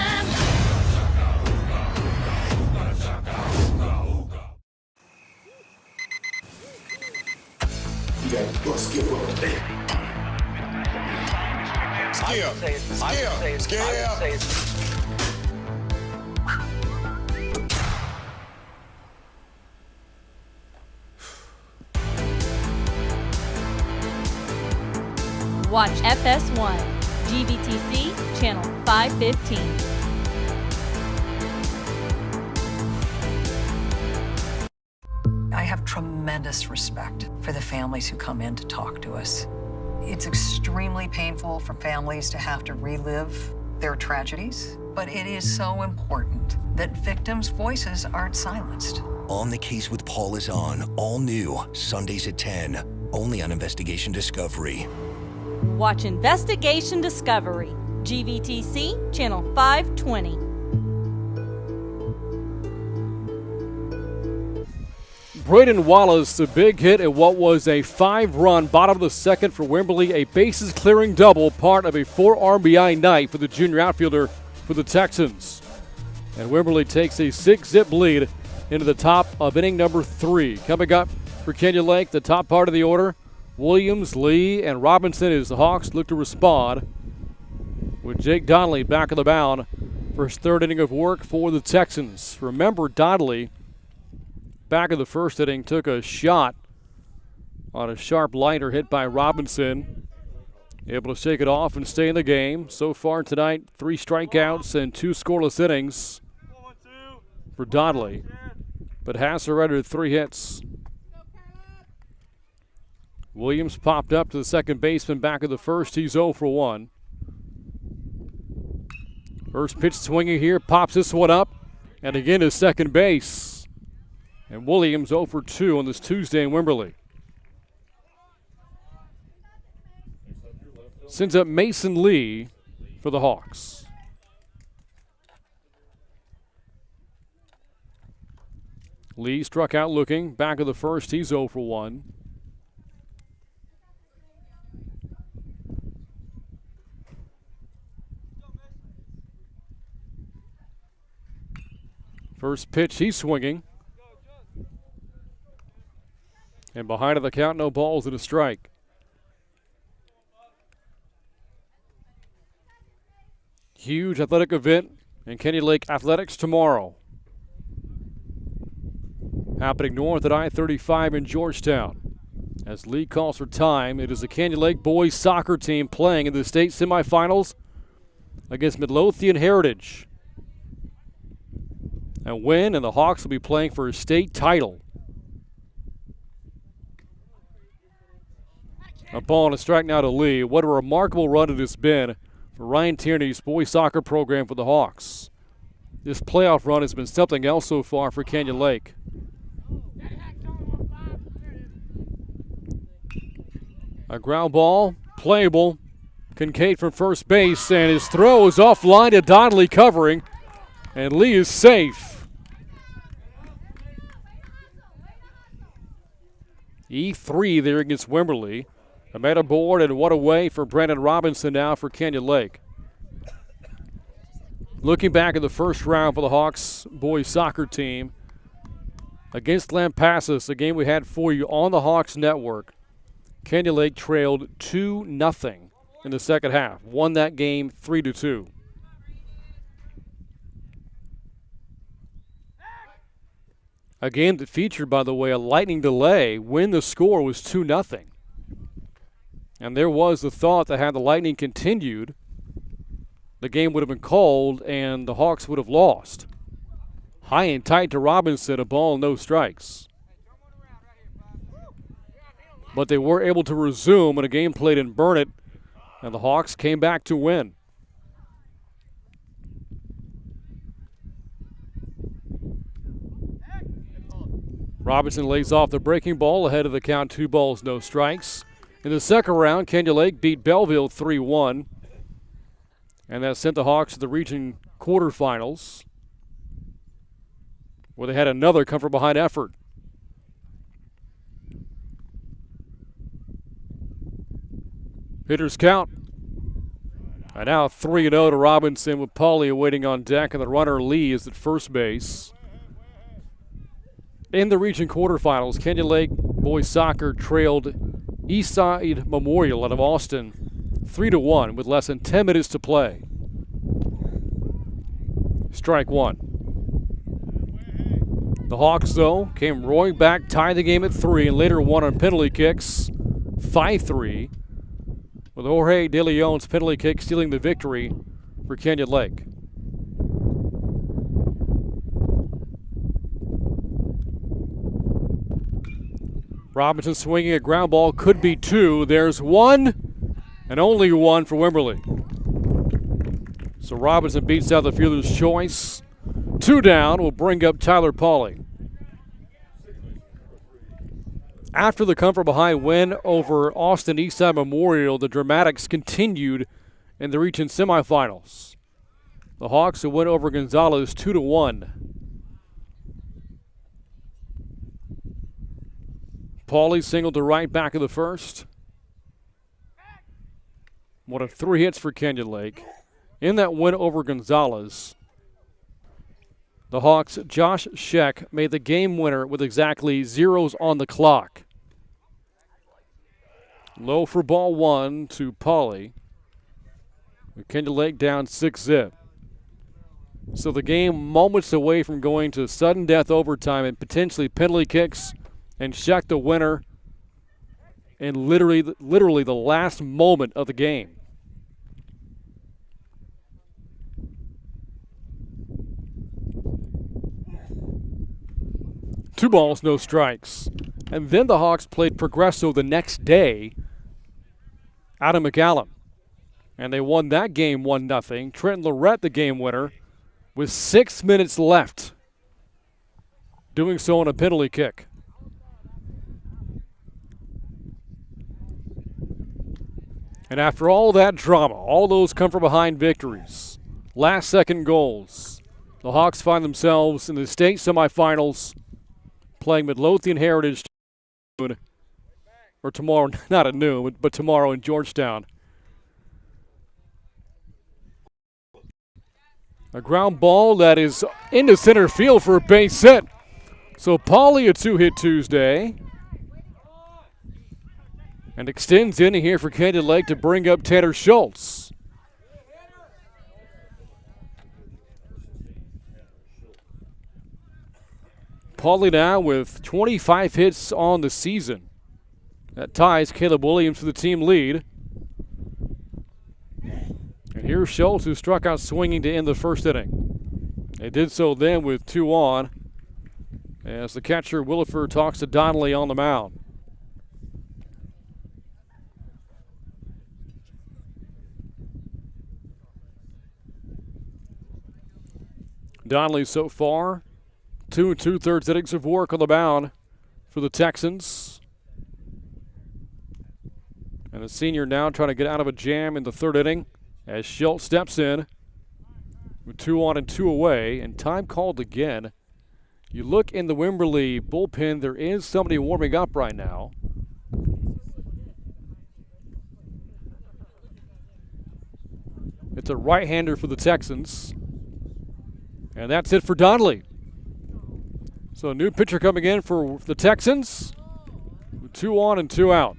Watch FS1, GVTC, channel 515. I have tremendous respect for the families who come in to talk to us. It's extremely painful for families to have to relive their tragedies, but it is so important that victims' voices aren't silenced. On the Case with Paul is on, all new, Sundays at 10, only on Investigation Discovery. Watch Investigation Discovery, GVTC, channel 520. Braden Wallace, the big hit at what was a 5-run bottom of the second for Wimberley, a bases-clearing double, part of a 4 RBI night for the junior outfielder for the Texans. And Wimberley takes a 6-zip lead into the top of inning number 3. Coming up for Kenya Lake, the top part of the order, Williams, Lee, and Robinson as the Hawks look to respond, with Jake Donnelly back on the mound for his 3rd inning of work for the Texans. Remember, Donnelly, back in the first inning, took a shot on a sharp liner hit by Robinson. Able to shake it off and stay in the game. So far tonight, 3 strikeouts and 2 scoreless innings for Donnelly, but has surrendered 3 hits. Williams popped up to the second baseman back in the first. He's 0 for 1. First pitch swinging here, pops this one up, and again to second base. And Williams 0 for 2 on this Tuesday in Wimberley. Sends up Mason Lee for the Hawks. Lee struck out looking. Back of the first, he's 0 for 1. First pitch, he's swinging. And behind of the count, no balls and a strike. Huge athletic event in Candy Lake Athletics tomorrow. Happening north at I-35 in Georgetown. As Lee calls for time, it is the Candy Lake boys soccer team playing in the state semifinals against Midlothian Heritage. And win, and the Hawks will be playing for a state title. A ball and a strike now to Lee. What a remarkable run it has been for Ryan Tierney's boys soccer program for the Hawks. This playoff run has been something else so far for Canyon Lake. A ground ball, playable. Kincaid from first base, and his throw is offline to Donnelly covering, and Lee is safe. E3 there against Wimberley. A man aboard, and what a way for Brandon Robinson now for Canyon Lake. Looking back at the first round for the Hawks boys soccer team against Lampasas, a game we had for you on the Hawks Network. Canyon Lake trailed 2-0 in the second half. Won that game 3-2. A game that featured, by the way, a lightning delay when the score was 2-0. And there was the thought that had the Lightning continued, the game would have been called and the Hawks would have lost. High and tight to Robinson, a ball, no strikes. But they were able to resume in a game played in Burnett, and the Hawks came back to win. Robinson lays off the breaking ball ahead of the count, 2 balls, no strikes. In the second round, Canyon Lake beat Belleville 3-1, and that sent the Hawks to the region quarterfinals, where they had another come-from-behind effort. Hitters count. And now 3-0 to Robinson with Pauly awaiting on deck, and the runner Lee is at first base. In the region quarterfinals, Canyon Lake boys soccer trailed Eastside Memorial out of Austin 3-1 with less than 10 minutes to play. Strike one. The Hawks, though, came roaring back, tied the game at 3, and later won on penalty kicks 5-3, with Jorge De Leon's penalty kick stealing the victory for Canyon Lake. Robinson swinging a ground ball, could be 2. There's 1, and only 1 for Wimberley. So Robinson beats out the fielder's choice. 2 down will bring up Tyler Pauly. After the come-from-behind win over Austin Eastside Memorial, the dramatics continued in the region semifinals. The Hawks who win over Gonzales 2-1. Pauly singled to right, back of the first. One of 3 hits for Canyon Lake. In that win over Gonzales, the Hawks' Josh Scheck made the game winner with exactly 0s on the clock. Low for ball 1 to Pauly. With Canyon Lake down 6-zip. So the game moments away from going to sudden death overtime and potentially penalty kicks, and Scheck the winner in literally the last moment of the game. Two balls, no strikes. And then the Hawks played Progresso the next day out of McAllen. And they won that game 1-0. Trenton Lorette the game winner with 6 minutes left, doing so on a penalty kick. And after all that drama, all those come-from-behind victories, last-second goals, the Hawks find themselves in the state semifinals playing Midlothian Heritage or tomorrow, not at noon, but tomorrow in Georgetown. A ground ball that is into center field for a base hit. So Pauly a 2-hit Tuesday. And extends inning here for Canyon Lake to bring up Tanner Schultz. Pauly now with 25 hits on the season. That ties Caleb Williams for the team lead. And here's Schultz, who struck out swinging to end the first inning. They did so then with 2 on, as the catcher Williford talks to Donnelly on the mound. Donnelly so far, 2 2/3 innings of work on the mound for the Texans. And the senior now trying to get out of a jam in the 3rd inning as Schultz steps in with 2 on and 2 away, and time called again. You look in the Wimberley bullpen, there is somebody warming up right now. It's a right-hander for the Texans. And that's it for Donnelly. So a new pitcher coming in for the Texans with 2 on and 2 out.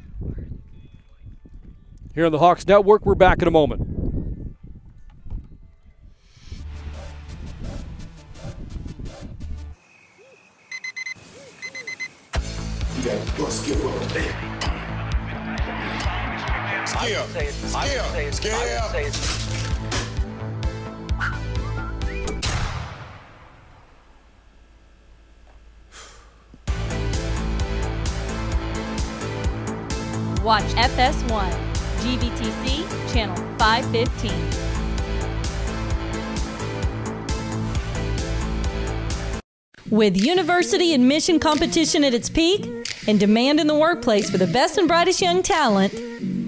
Here on the Hawks Network, we're back in a moment. Watch FS1, GVTC, channel 515. With university admission competition at its peak and demand in the workplace for the best and brightest young talent,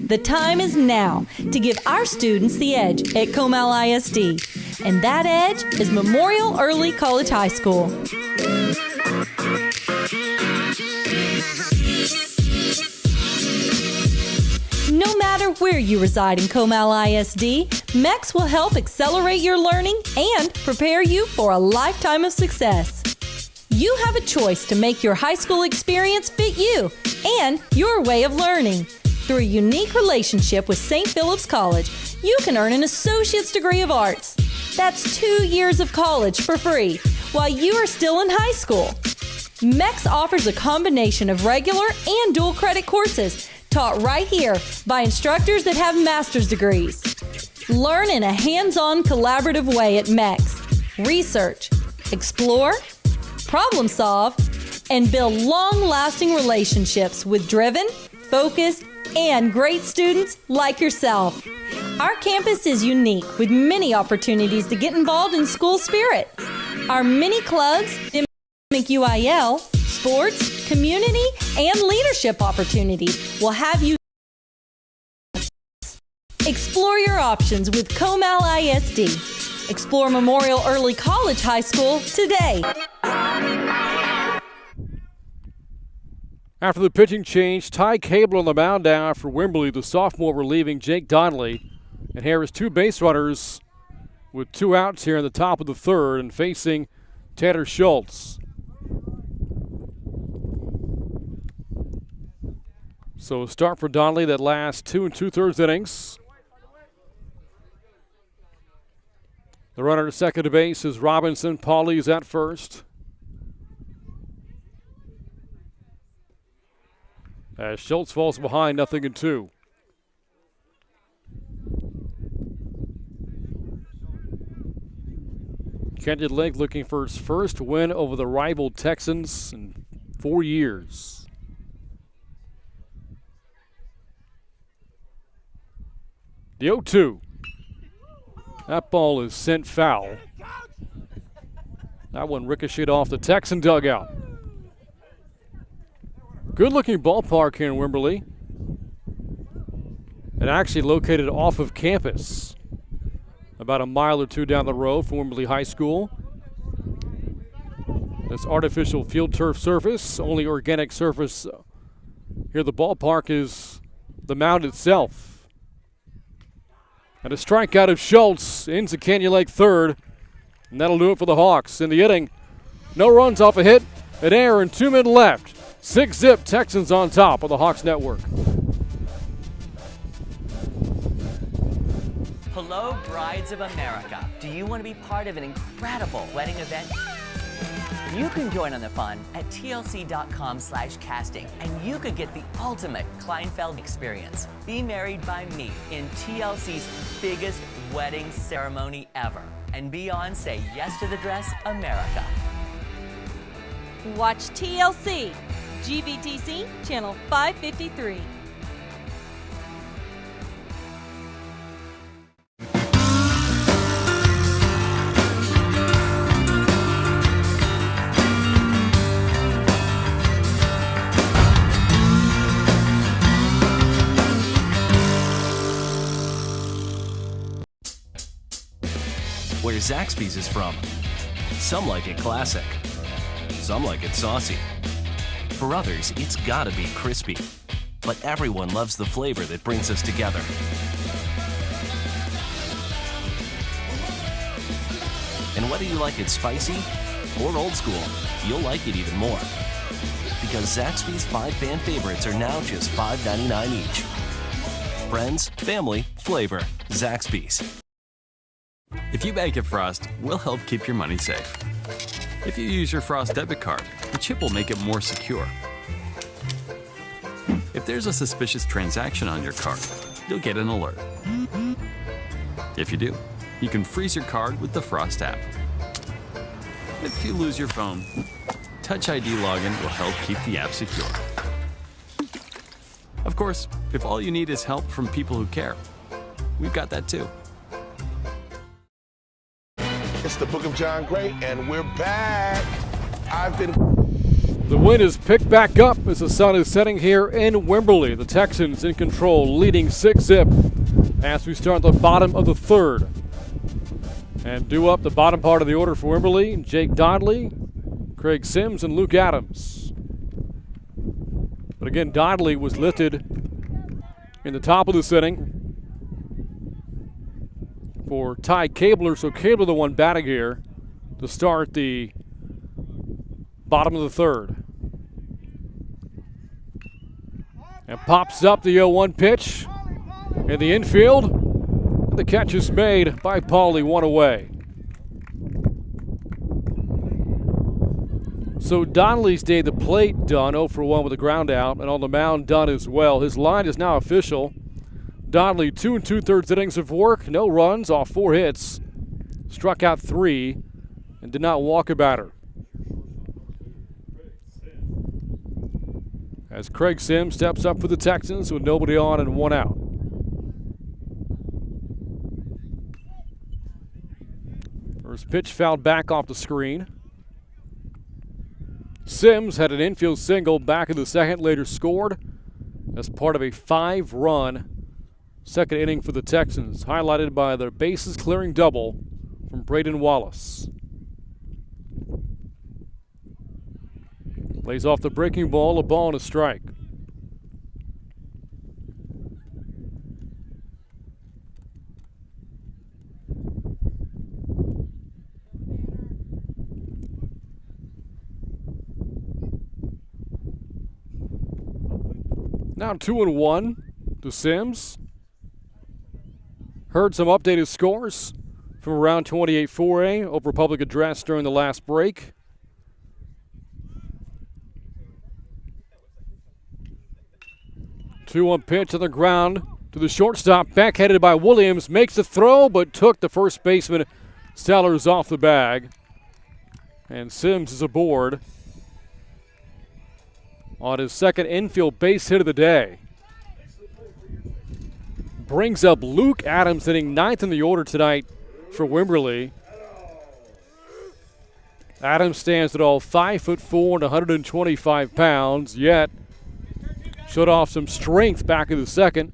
the time is now to give our students the edge at Comal ISD. And that edge is Memorial Early College High School. No matter where you reside in Comal ISD, MEX will help accelerate your learning and prepare you for a lifetime of success. You have a choice to make your high school experience fit you and your way of learning. Through a unique relationship with St. Philip's College, you can earn an associate's degree of arts. That's 2 years of college for free while you are still in high school. MEX offers a combination of regular and dual credit courses taught right here by instructors that have master's degrees. Learn in a hands-on collaborative way at MEX. Research, explore, problem solve, and build long-lasting relationships with driven, focused, and great students like yourself. Our campus is unique with many opportunities to get involved in school spirit. Our mini clubs, UIL, sports, community, and leadership opportunities will have you explore your options with Comal ISD. Explore Memorial Early College High School today. After the pitching change, Ty Cable on the mound now for Wimberley, the sophomore relieving Jake Donnelly. And here is 2 base runners with 2 outs here in the top of the 3rd and facing Tanner Schultz. So a start for Donnelly that lasts 2 2/3 innings. The runner at second to base is Robinson. Pauly is at first. As Schultz falls behind, 0-2. Canyon Lake looking for its first win over the rival Texans in 4 years. The 0-2. That ball is sent foul. That one ricocheted off the Texan dugout. Good-looking ballpark here in Wimberley. And actually located off of campus, about a mile or 2 down the road from Wimberley High School. This artificial field turf surface, only organic surface here at the ballpark is the mound itself. And a strikeout of Schultz into Canyon Lake third. And that'll do it for the Hawks in the inning. No runs off a hit, an error, and 2 men left. 6-zip Texans on top of the Hawks Network. Hello, brides of America. Do you want to be part of an incredible wedding event? You can join on the fun at tlc.com/casting, and you could get the ultimate Kleinfeld experience. Be married by me in TLC's biggest wedding ceremony ever, and be on Say Yes to the Dress America. Watch TLC, GVTC, channel 553. Where Zaxby's is from. Some like it classic. Some like it saucy. For others, it's gotta be crispy. But everyone loves the flavor that brings us together. And whether you like it spicy or old school, you'll like it even more. Because Zaxby's 5 fan favorites are now just $5.99 each. Friends, family, flavor. Zaxby's. If you bank at Frost, we'll help keep your money safe. If you use your Frost debit card, the chip will make it more secure. If there's a suspicious transaction on your card, you'll get an alert. If you do, you can freeze your card with the Frost app. If you lose your phone, Touch ID login will help keep the app secure. Of course, if all you need is help from people who care, we've got that too. It's the Book of John Gray, and we're back. The wind is picked back up as the sun is setting here in Wimberley. The Texans in control, leading 6-zip as we start the bottom of the third. And due up the bottom part of the order for Wimberley, Jake Dodley, Craig Sims, and Luke Adams. But again, Dodley was lifted in the top of this inning for Ty Cabler. So Cabler the one batting here to start the bottom of the third. And pops up the 0-1 pitch in the infield. The catch is made by Pauly, one away. So Donnelly's day the plate done, 0 for 1 with a ground out, and on the mound done as well. His line is now official. Donnelly 2 2/3 innings of work, no runs off 4 hits, struck out 3, and did not walk a batter. As Craig Sims steps up for the Texans with nobody on and 1 out. First pitch fouled back off the screen. Sims had an infield single back in the second, later scored as part of a 5-run second inning for the Texans, highlighted by their bases clearing double from Braden Wallace. Lays off the breaking ball, a ball and a strike. Now 2-1 to Sims. Heard some updated scores from around 28 4A over public address during the last break. Two-one pitch on the ground to the shortstop, backhanded by Williams, makes the throw but took the first baseman Sellers off the bag. And Sims is aboard on his second infield base hit of the day. Brings up Luke Adams, hitting 9th in the order tonight for Wimberley. Adams stands at all 5'4" and 125 pounds, yet showed off some strength back in the second,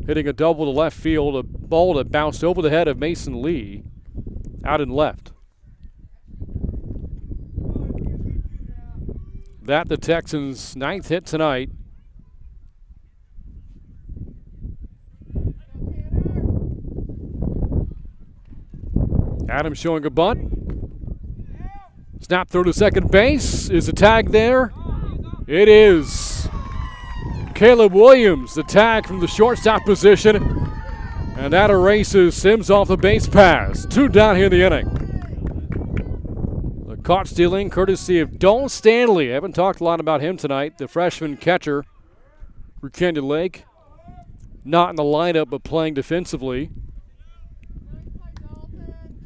hitting a double to left field, a ball that bounced over the head of Mason Lee, out and left. That the Texans' 9th hit tonight. Adams showing a bunt. Snap throw to second base. Is the tag there? It is. Caleb Williams, the tag from the shortstop position. And that erases Sims off the base pass. 2 down here in the inning. The caught stealing courtesy of Don Stanley. I haven't talked a lot about him tonight. The freshman catcher for Canyon Lake. Not in the lineup, but playing defensively.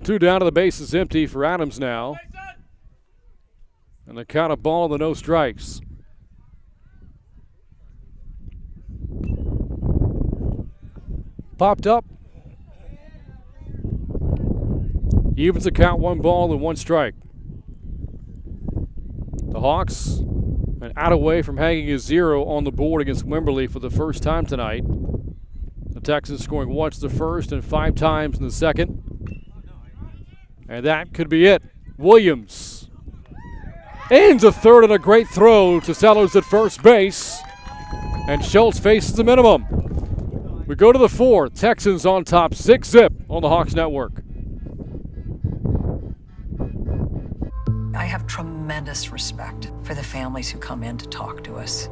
2 down to the base is empty for Adams now. And the count of ball, the no strikes. Popped up. Evens the count, 1 ball and 1 strike. The Hawks an out away from hanging a 0 on the board against Wimberley for the first time tonight. The Texans scoring once the first and 5 times in the second. And that could be it. Williams ends a third and a great throw to Sellers at first base. And Schultz faces the minimum. We go to the 4th. Texans on top, 6-zip on the Hawks Network. I have tremendous respect for the families who come in to talk to us.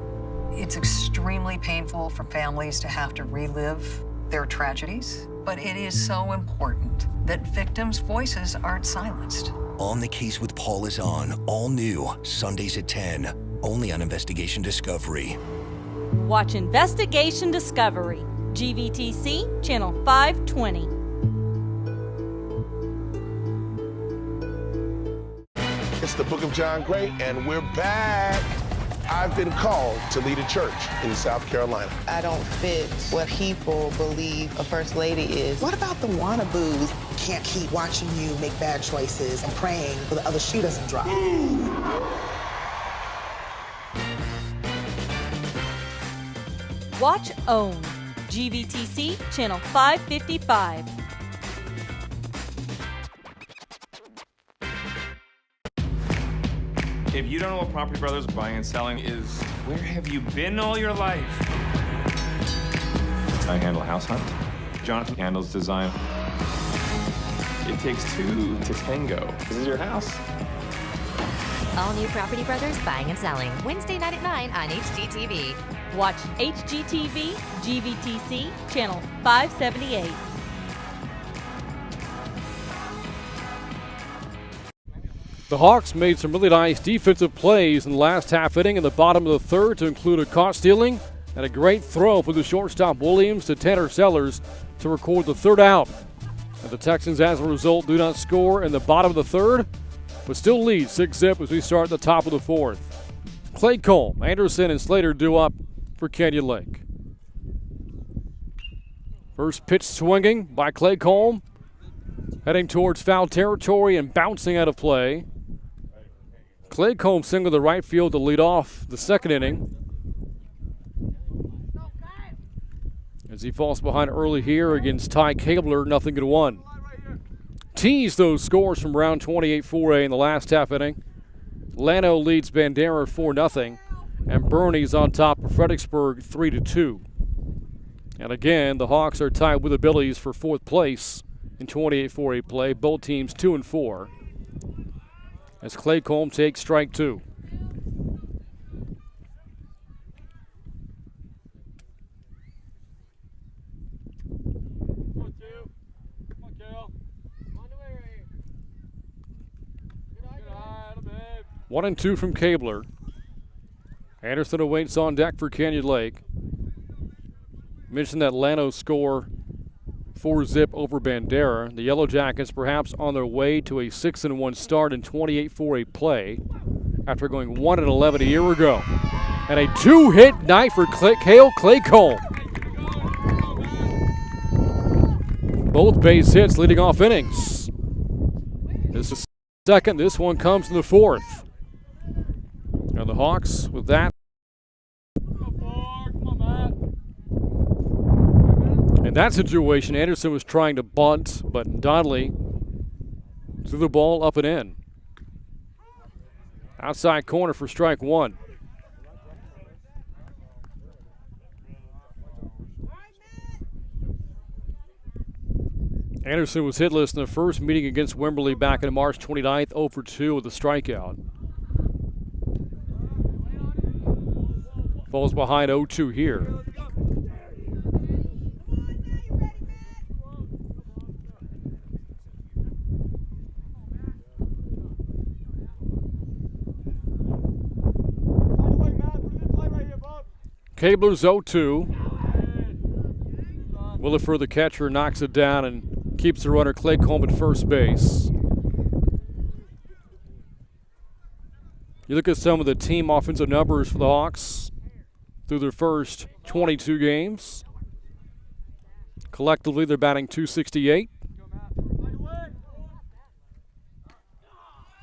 It's extremely painful for families to have to relive their tragedies, but it is so important that victims' voices aren't silenced. On the Case with Paul is on, all new, Sundays at 10, only on Investigation Discovery. Watch Investigation Discovery, GVTC, Channel 520. It's the Book of John Gray, and we're back. I've been called to lead a church in South Carolina. I don't fit what people believe a first lady is. What about the wannaboos? Can't keep watching you make bad choices and praying for the other shoe doesn't drop. Watch OWN, GVTC, Channel 555. If you don't know what Property Brothers Buying and Selling is, where have you been all your life? I handle house hunt. Jonathan handles design. It takes 2 to tango. This is your house. All new Property Brothers Buying and Selling, Wednesday night at 9 on HGTV. Watch HGTV, GVTC, Channel 578. The Hawks made some really nice defensive plays in the last half inning in the bottom of the 3rd to include a caught stealing and a great throw for the shortstop Williams to Tanner Sellers to record the 3rd out. And the Texans, as a result, do not score in the bottom of the 3rd, but still lead 6-zip as we start at the top of the 4th. Claycomb, Anderson, and Slater due up for Canyon Lake. First pitch swinging by Claycomb, heading towards foul territory and bouncing out of play. Claycomb singled the right field to lead off the 2nd inning. As he falls behind early here against Ty Kabler, 0-1. Tease those scores from round 28 4A in the last half inning. Lano leads Bandera 4-0, and Bernie's on top of Fredericksburg 3-2. And again, the Hawks are tied with the Billies for 4th place in 28 4A play. Both teams 2-4. As Claycomb takes strike 2. One and 2 from Kabler. Anderson awaits on deck for Canyon Lake. Mentioned that Lano score 4-zip over Bandera. The Yellow Jackets perhaps on their way to a 6-1 start in 28 4A play after going 1-11 a year ago. And a 2-hit night for Cale Claycomb. Both base hits leading off innings. This is 2nd. This one comes in the 4th. And the Hawks with that. In that situation, Anderson was trying to bunt, but Donnelly threw the ball up and in. Outside corner for strike one. Anderson was hitless in the first meeting against Wimberley back on March 29th, 0 for 2 with a strikeout. Falls behind 0-2 here. Cabler's 0-2. Williford, the catcher, knocks it down and keeps the runner Clay Coleman at first base. You look at some of the team offensive numbers for the Hawks through their first 22 games. Collectively, they're batting .268.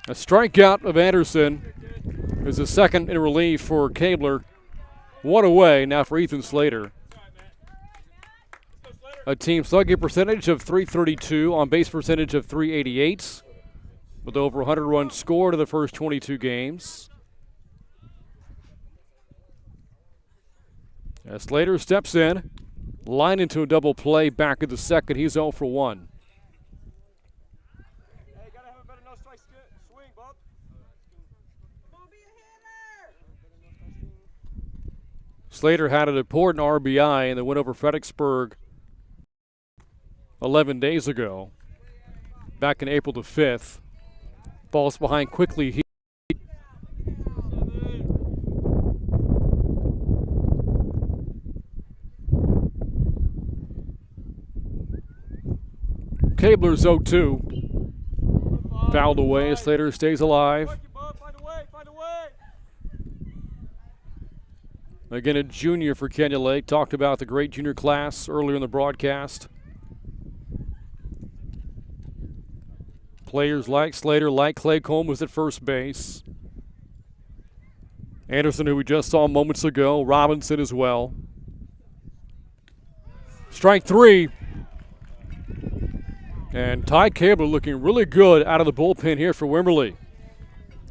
A strikeout of Anderson is the second in relief for Cabler. One away now for Ethan Slater. A team slugging percentage of .332, on base percentage of .388, with over 100 runs scored in the first 22 games. As Slater steps in, line into a double play back at the second. He's 0 for 1. Slater had an important RBI in the win over Fredericksburg 11 days ago, back in April the 5th. Falls behind quickly here. Cabler's 0-2. Fouled away as Slater stays alive. Again, a junior for Kenya Lake. Talked about the great junior class earlier in the broadcast. Players like Slater, like Clay Coleman, was at first base. Anderson, who we just saw moments ago. Robinson as well. Strike three. And Ty Cabler looking really good out of the bullpen here for Wimberley.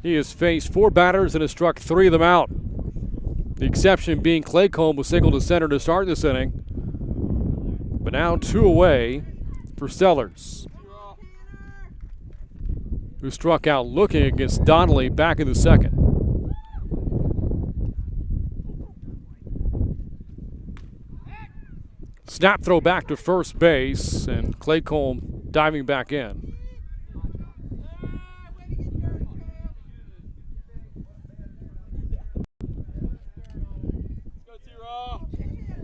He has faced 4 batters and has struck 3 of them out. The exception being Clay Coleman was singled to center to start this inning. But now 2 away for Sellers, who struck out looking against Donnelly back in the second. Snap throw back to first base, and Clay Coleman diving back in.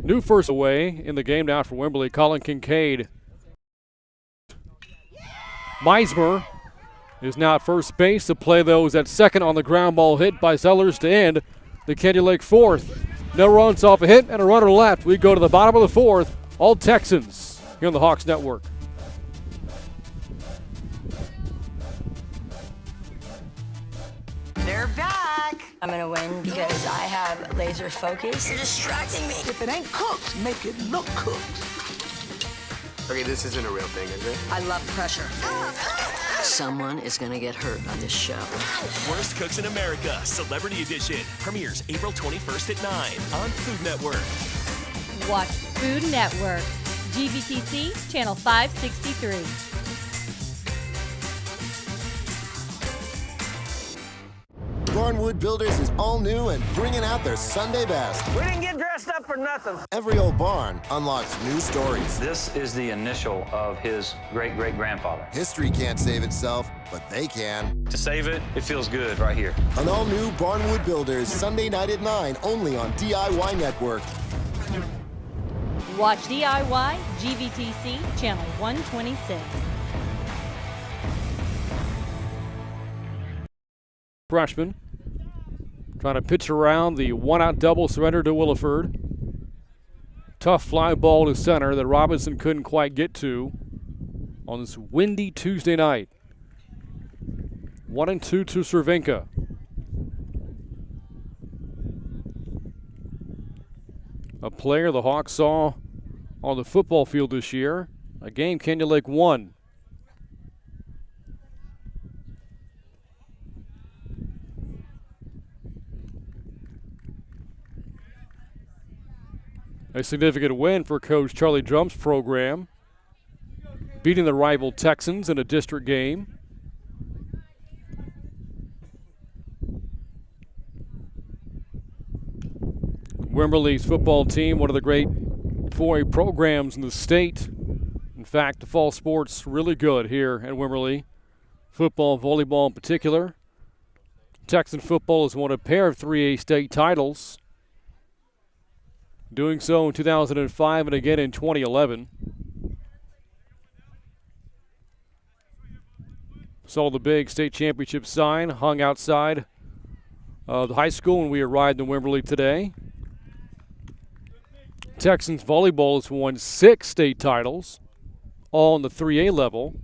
New first away in the game now for Wimberley, Colin Kincaid. Meismer is now at first base. The play, though, is at second on the ground ball hit by Sellers to end the Kenya Lake fourth. No runs off a hit and a runner left. We go to the bottom of the fourth. All Texans here on the Hawks Network. They're back. I'm gonna win because I have laser focus. You're distracting me. If it ain't cooked, make it look cooked. Okay, this isn't a real thing, is it? I love pressure. Someone is gonna get hurt on this show. Worst Cooks in America, Celebrity Edition. Premieres April 21st at 9 on Food Network. Watch Food Network. GVTC, Channel 563. Barnwood Builders is all new and bringing out their Sunday best. We didn't get dressed up for nothing. Every old barn unlocks new stories. This is the initial of his great-great-grandfather. History can't save itself, but they can. To save it, it feels good right here. An all-new Barnwood Builders, Sunday night at 9, only on DIY Network. Watch DIY, GVTC, Channel 126. Freshman trying to pitch around the one-out double surrender to Williford. Tough fly ball to center that Robinson couldn't quite get to on this windy Tuesday night. 1-2 to Cervenka. A player the Hawks saw on the football field this year. A game Kenya Lake won. A significant win for Coach Charlie Drum's program, beating the rival Texans in a district game. Wimberley's football team, one of the great 4A programs in the state. In fact, the fall sports really good here at Wimberley. Football, volleyball in particular. Texan football has won a pair of 3A state titles, doing so in 2005 and again in 2011. Saw the big state championship sign hung outside the high school when we arrived in Wimberley today. Texans volleyball has won 6 state titles, all on the 3A level,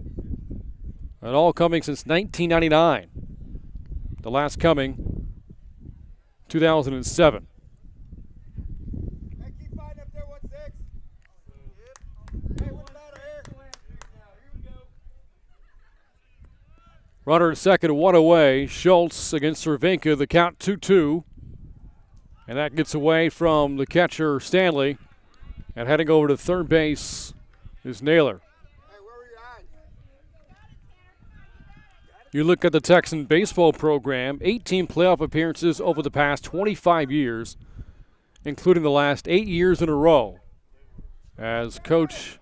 and all coming since 1999. The last coming, 2007. Runner at second, 1 away. Schultz against Cervenka, the count 2-2. And that gets away from the catcher, Stanley. And heading over to third base is Naylor. You look at the Texan baseball program, 18 playoff appearances over the past 25 years, including the last 8 years in a row, as Coach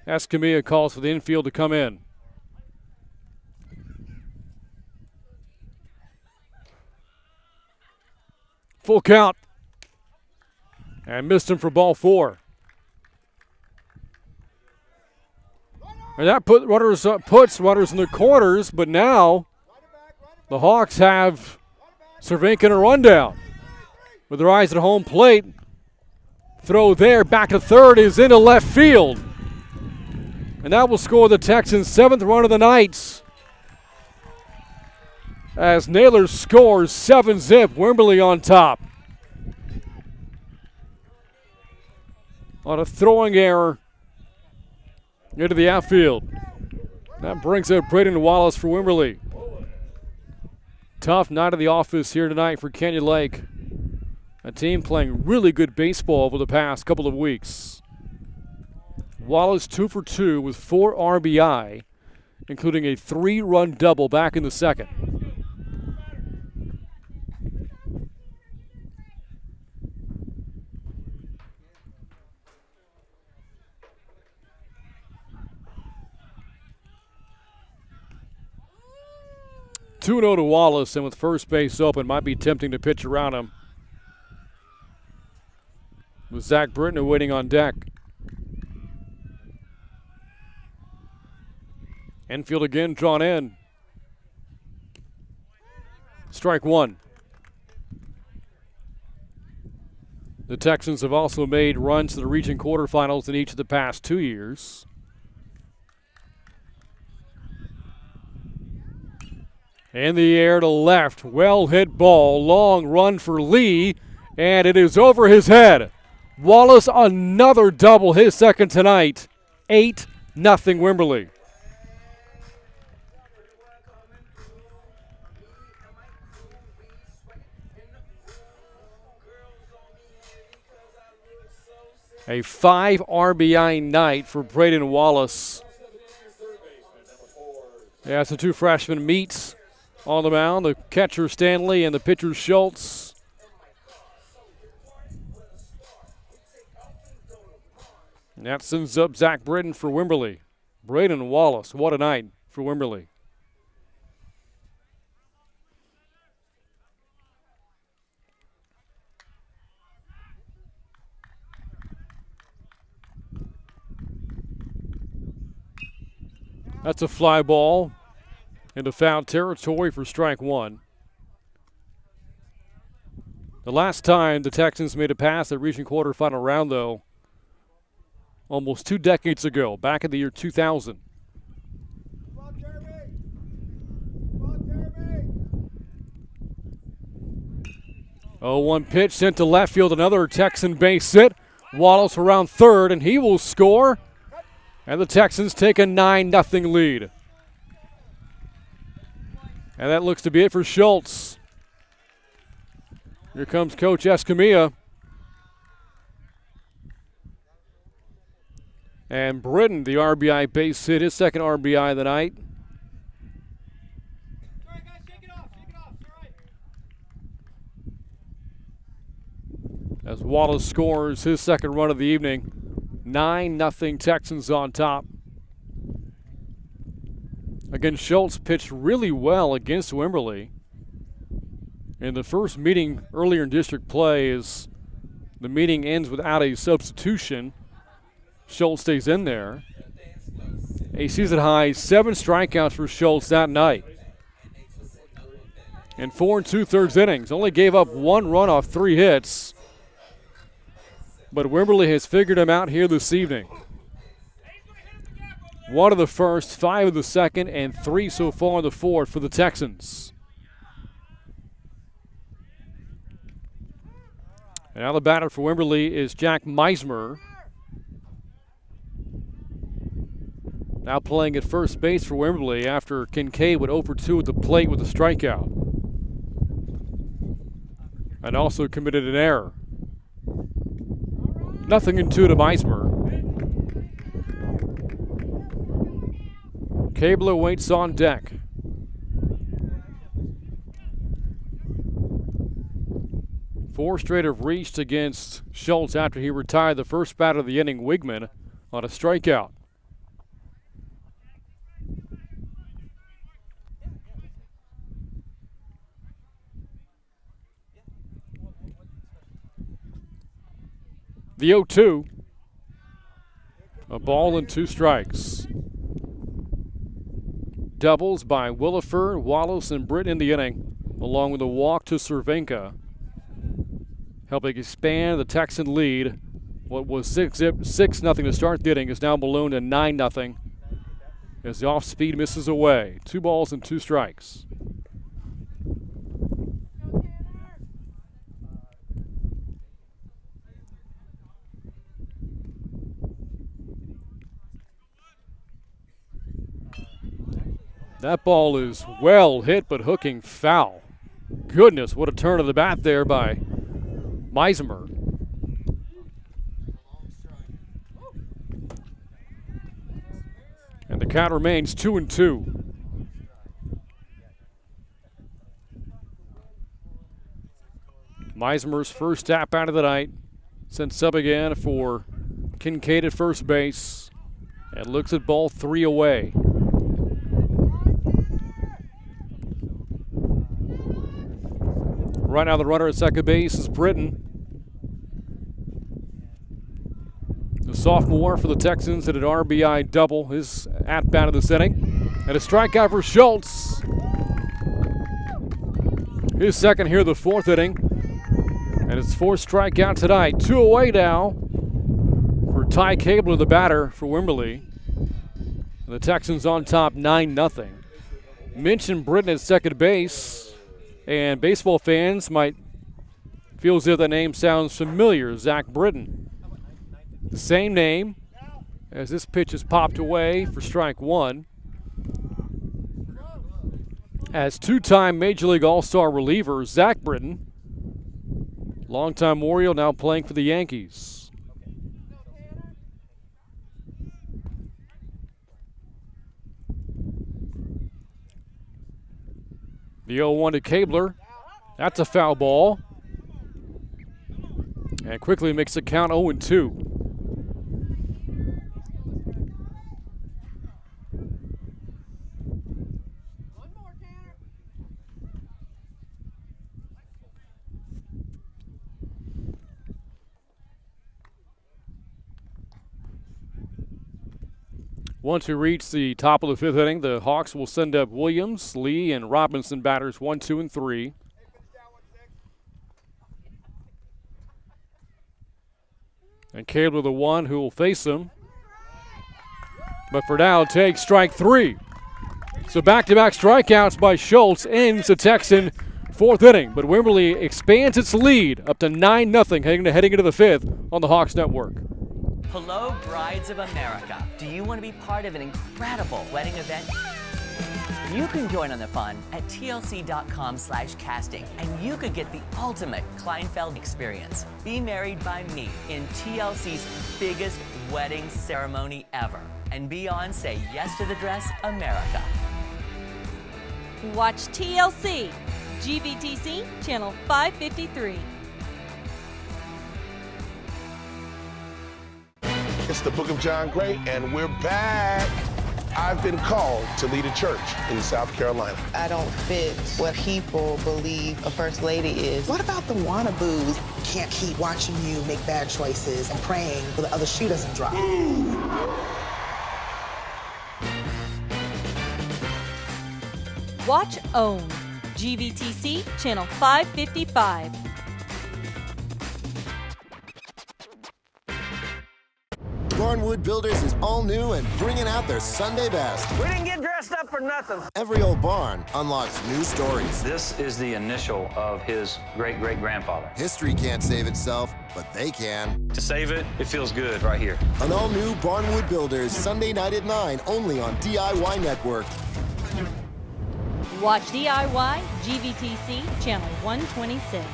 Escamilla calls for the infield to come in. Full count. And missed him for ball 4. And that puts runners in the corners, but now the Hawks have Cervenka in a rundown. With their eyes at home plate, throw there, back to third, is into left field. And that will score the Texans' 7th run of the night. As Naylor scores 7-zip, Wimberley on top. On a throwing error into the outfield. That brings up Braden Wallace for Wimberley. Tough night of the office here tonight for Canyon Lake. A team playing really good baseball over the past couple of weeks. Wallace 2 for 2 with 4 RBI, including a 3-run double back in the second. Two-0 to Wallace, and with first base open, might be tempting to pitch around him. With Zach Britton waiting on deck. Infield again drawn in. Strike 1. The Texans have also made runs to the region quarterfinals in each of the past 2 years. In the air to left, well hit ball, long run for Lee, and it is over his head. Wallace another double, his second tonight. 8-0 Wimberley. A 5 RBI night for Braden Wallace. Yeah, it's the 2 freshmen meet on the mound, the catcher Stanley and the pitcher Schultz. And that sends up Zach Britton for Wimberley. Braden Wallace, what a night for Wimberley. That's a fly ball into foul territory for strike 1. The last time the Texans made a pass at region quarterfinal round, though, almost 2 decades ago, back in the year 2000. Oh, 1 pitch sent to left field, another Texan base hit. Wallace around third, and he will score. And the Texans take a 9-0 lead. And that looks to be it for Schultz. Here comes Coach Escamilla. And Britton, the RBI base hit, his second RBI of the night. As Wallace scores his second run of the evening. 9-0 Texans on top. Again, Schultz pitched really well against Wimberley. In the first meeting earlier in district play, as the meeting ends without a substitution, Schultz stays in there. A season high 7 strikeouts for Schultz that night. In 4 2/3 innings, only gave up 1 run off 3 hits. But Wimberley has figured him out here this evening. 1 of the first, 5 of the second, and 3 so far in the fourth for the Texans. And now the batter for Wimberley is Jack Meismer. Now playing at first base for Wimberley after Kincaid went 0 for 2 at the plate with a strikeout. And also committed an error. 0-2 to Meismer. Cabler waits on deck. Four straight have reached against Schultz after he retired the first batter of the inning, Wigman, on a strikeout. The 0-2. A ball and 2 strikes. Doubles by Williford, Wallace, and Britton in the inning, along with a walk to Cervenka, helping expand the Texan lead. What was 6-0 to start the inning is now ballooned to 9-0 as the off-speed misses away. 2 balls and 2 strikes. That ball is well hit, but hooking foul. Goodness, what a turn of the bat there by Meismer. And the count remains 2-2. Meismer's first tap out of the night. Sends sub again for Kincaid at first base. And looks at ball 3 away. Right now the runner at second base is Britton. The sophomore for the Texans at an RBI double, his at-bat of this inning. And a strikeout for Schultz. His second here of the fourth inning. And it's 4th strikeout tonight. 2 away now for Ty Cabler, the batter for Wimberley. And the Texans on top 9-0. Mentioned Britton at second base. And baseball fans might feel as if that name sounds familiar, Zach Britton. The same name as this pitch is popped away for strike 1. As 2-time Major League All-Star reliever Zach Britton, longtime Oriole, now playing for the Yankees. The 0-1 to Cabler. That's a foul ball. And quickly makes the count 0-2. Once we reach the top of the 5th inning, the Hawks will send up Williams, Lee, and Robinson batters 1, 2, and 3. And Cabler the one who will face them. But for now, takes strike 3. So back-to-back strikeouts by Schultz ends the Texan 4th inning. But Wimberley expands its lead up to 9-0 heading into the 5th on the Hawks Network. Hello, brides of America. Do you want to be part of an incredible wedding event? You can join on the fun at tlc.com/casting, and you could get the ultimate Kleinfeld experience. Be married by me in TLC's biggest wedding ceremony ever. And Beyonce, Yes to the Dress America. Watch TLC, GBTC, channel 553. It's the Book of John Gray, and we're back. I've been called to lead a church in South Carolina. I don't fit what people believe a first lady is. What about the wannaboos? Can't keep watching you make bad choices and praying for the other shoe doesn't drop. Watch OWN, GVTC, channel 555. Barnwood Builders is all new and bringing out their Sunday best. We didn't get dressed up for nothing. Every old barn unlocks new stories. This is the initial of his great-great-grandfather. History can't save itself, but they can. To save it, it feels good right here. An all-new Barnwood Builders, Sunday night at 9, only on DIY Network. Watch DIY, GVTC, channel 126.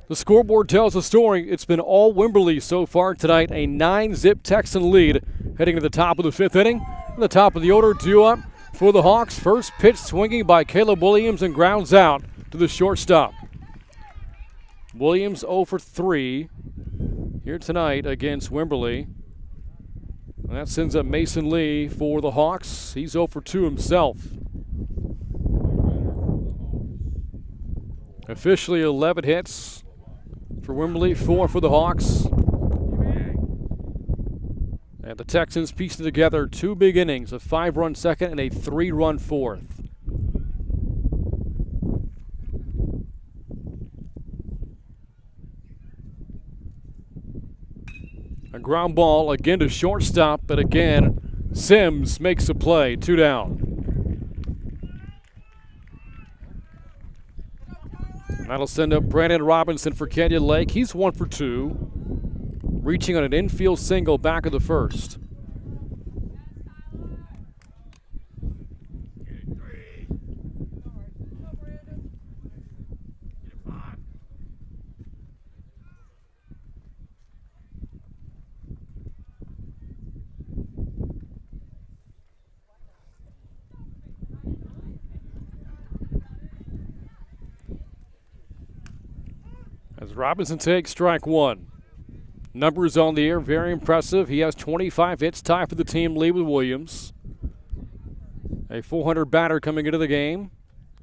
The scoreboard tells the story. It's been all Wimberley so far tonight. A 9-zip Texan lead heading to the top of the 5th inning. The top of the order due up for the Hawks. First pitch swinging by Caleb Williams and grounds out to the shortstop. Williams 0 for 3 here tonight against Wimberley. And that sends up Mason Lee for the Hawks. He's 0 for 2 himself. Officially 11 hits for Wimberley, 4 for the Hawks. And the Texans piecing together 2 big innings, a 5-run second and a 3-run fourth. A ground ball again to shortstop, but again, Sims makes a play, 2 down. That'll send up Brandon Robinson for Kenyon Lake. He's 1 for 2, reaching on an infield single back of the first. As Robinson takes strike 1. Numbers on the air, very impressive. He has 25 hits, tied for the team lead with Williams. A 400 batter coming into the game.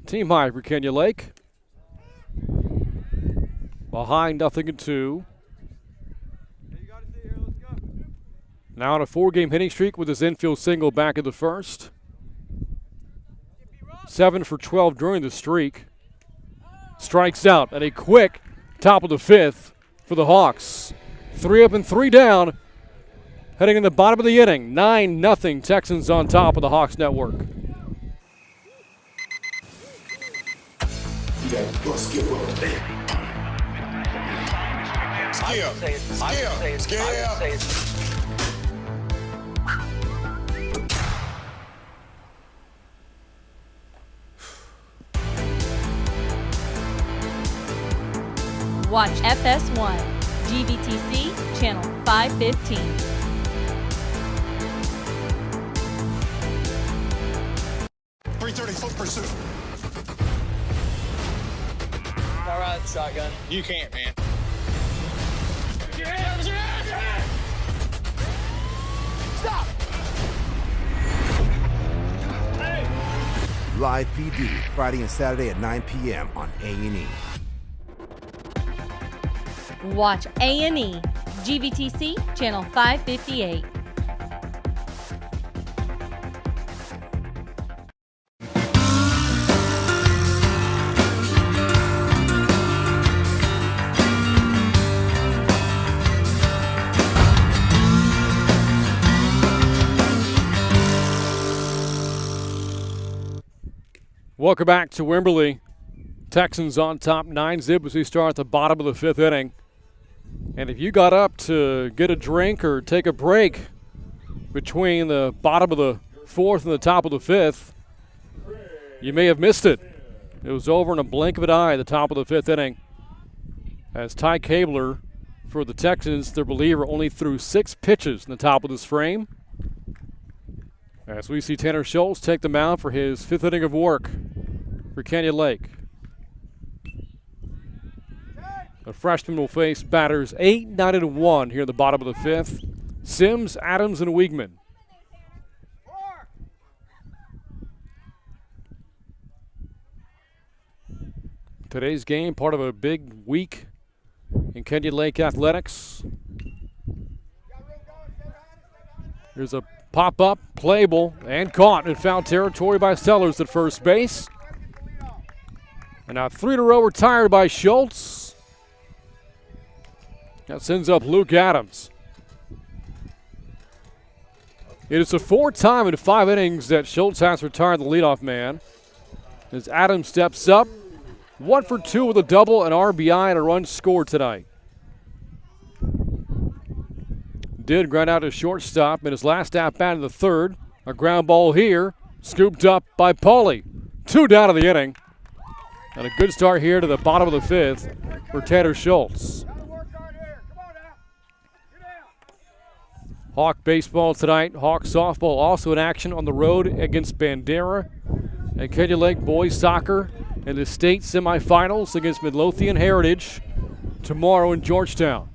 Team high for Kenyon Lake. Behind 0-2. Now on a 4-game hitting streak with his infield single back of the first. 7 for 12 during the streak. Strikes out and a quick top of the 5th for the Hawks. 3 up and 3 down. Heading in the bottom of the inning. 9-0 Texans on top of the Hawks network. Watch FS1, GVTC, channel 515. .330 pursuit. All right, shotgun. You can't, man. Stop! Live PD, Friday and Saturday at 9 p.m. on A&E. Watch A&E, GVTC, channel 558. Welcome back to Wimberley. Texans on top, 9-zip as we start at the bottom of the 5th inning. And if you got up to get a drink or take a break between the bottom of the 4th and the top of the 5th, you may have missed it. It was over in a blink of an eye at the top of the 5th inning as Ty Cabler for the Texans. Their reliever only threw 6 pitches in the top of this frame. As we see Tanner Schultz take the mound for his 5th inning of work for Canyon Lake. The freshman will face batters 8, 9, and 1 here at the bottom of the 5th. Sims, Adams, and Wiegman. Today's game, part of a big week in Canyon Lake Athletics. Here's a pop-up, playable, and caught in foul territory by Sellers at first base. And now 3 in a row retired by Schultz. That sends up Luke Adams. It is the 4th time in 5 innings that Schultz has retired the leadoff man. As Adams steps up, 1 for 2 with a double, an RBI, and a run scored tonight. Did ground out to shortstop in his last at-bat in the 3rd. A ground ball here, scooped up by Pauly. 2 down of the inning. And a good start here to the bottom of the 5th for Tanner Schultz. Hawk baseball tonight. Hawk softball also in action on the road against Bandera. And Canyon Lake boys soccer in the state semifinals against Midlothian Heritage tomorrow in Georgetown.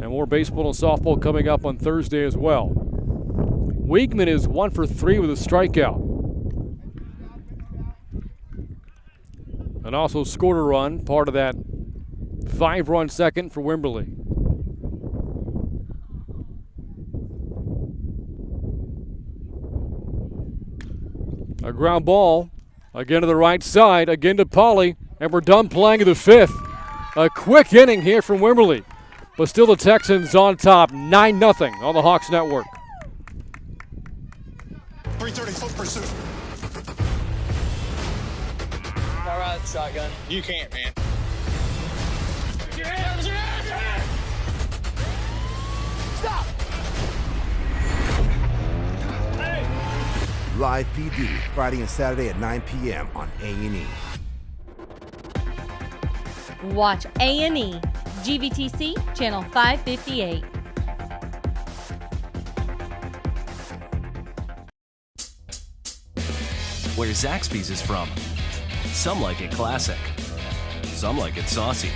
And more baseball and softball coming up on Thursday as well. Wiegman is 1 for 3 with a strikeout. And also scored a run, part of that 5-run second for Wimberley. A ground ball, again to the right side, again to Pauly, and we're done playing in the 5th. A quick inning here from Wimberley, but still the Texans on top, 9-0 on the Hawks Network. 330-foot pursuit. All right, shotgun. You can't, man. Stop! Live PD, Friday and Saturday at 9 p.m. on A&E. Watch A&E, GVTC, Channel 558. Where Zaxby's is from. Some like it classic. Some like it saucy.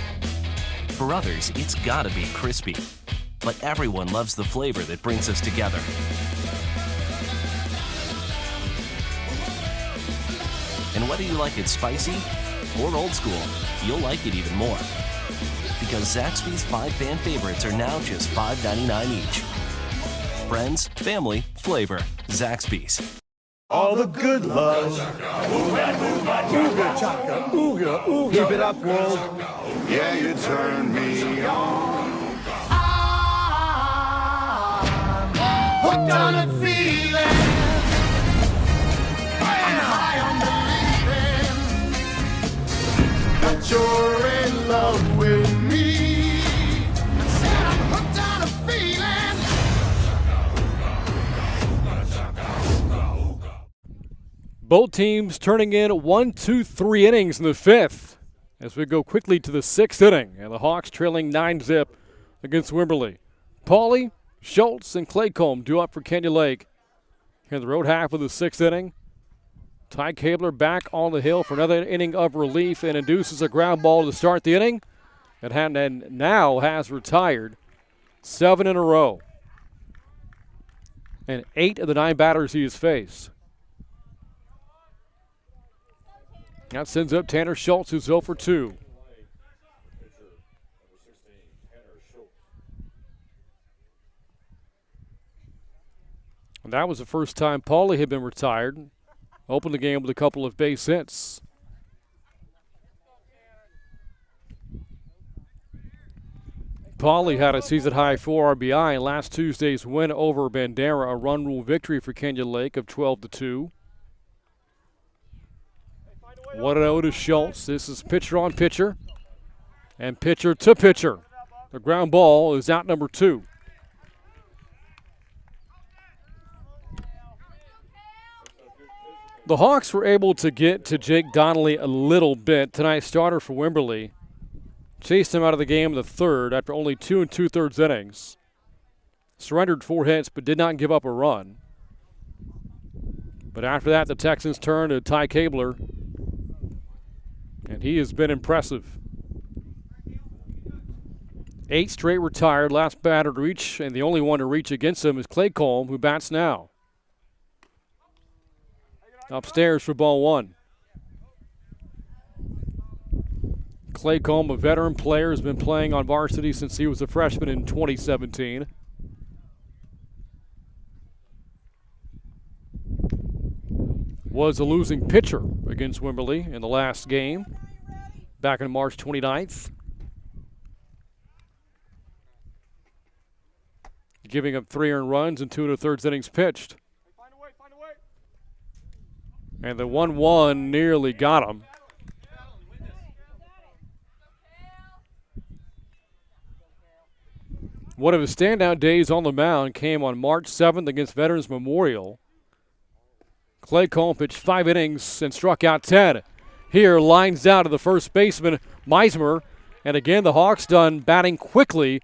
For others, it's gotta be crispy. But everyone loves the flavor that brings us together. And whether you like it spicy or old school, you'll like it even more. Because Zaxby's 5 fan favorites are now just $5.99 each. Friends, family, flavor. Zaxby's. All the good love. Ooga chaka, ooga, ooga. Keep it up, world. Yeah, you turn me on. I'm hooked on a feeling. I'm high on believing that you're in love with me. I said I'm hooked on a feeling. Both teams turning in 1, 2, 3 innings in the 5th as we go quickly to the 6th inning, and the Hawks trailing 9-0 against Wimberley. Pauly, Schultz, and Claycomb due up for Canyon Lake here in the road half of the 6th inning. Ty Cabler back on the hill for another inning of relief and induces a ground ball to start the inning. And now has retired 7 in a row. And 8 of the 9 batters he has faced. That sends up Tanner Schultz, who's 0 for 2. And that was the first time Pauly had been retired. Opened the game with a couple of base hits. Pauly had a season-high 4 RBI in last Tuesday's win over Bandera, a run rule victory for Canyon Lake of 12-2. 1-0 to Schultz. This is pitcher on pitcher and pitcher to pitcher. The ground ball is out number 2. The Hawks were able to get to Jake Donnelly a little bit. Tonight's starter for Wimberley chased him out of the game in the third after only 2 2/3 innings. Surrendered 4 hits but did not give up a run. But after that, the Texans turned to Ty Cabler, and he has been impressive. 8 straight retired, last batter to reach, and the only one to reach against him is Clay Colm, who bats now. Upstairs for ball 1. Clay Colm, a veteran player, has been playing on varsity since he was a freshman in 2017. Was a losing pitcher against Wimberley in the last game back on March 29th. Giving up 3 earned runs and 2 1/3 innings pitched. And the 1-1 nearly got him. One of his standout days on the mound came on March 7th against Veterans Memorial. Clay Colm pitched 5 innings and struck out 10. Here, lines out to the first baseman, Meismer. And again, the Hawks done batting quickly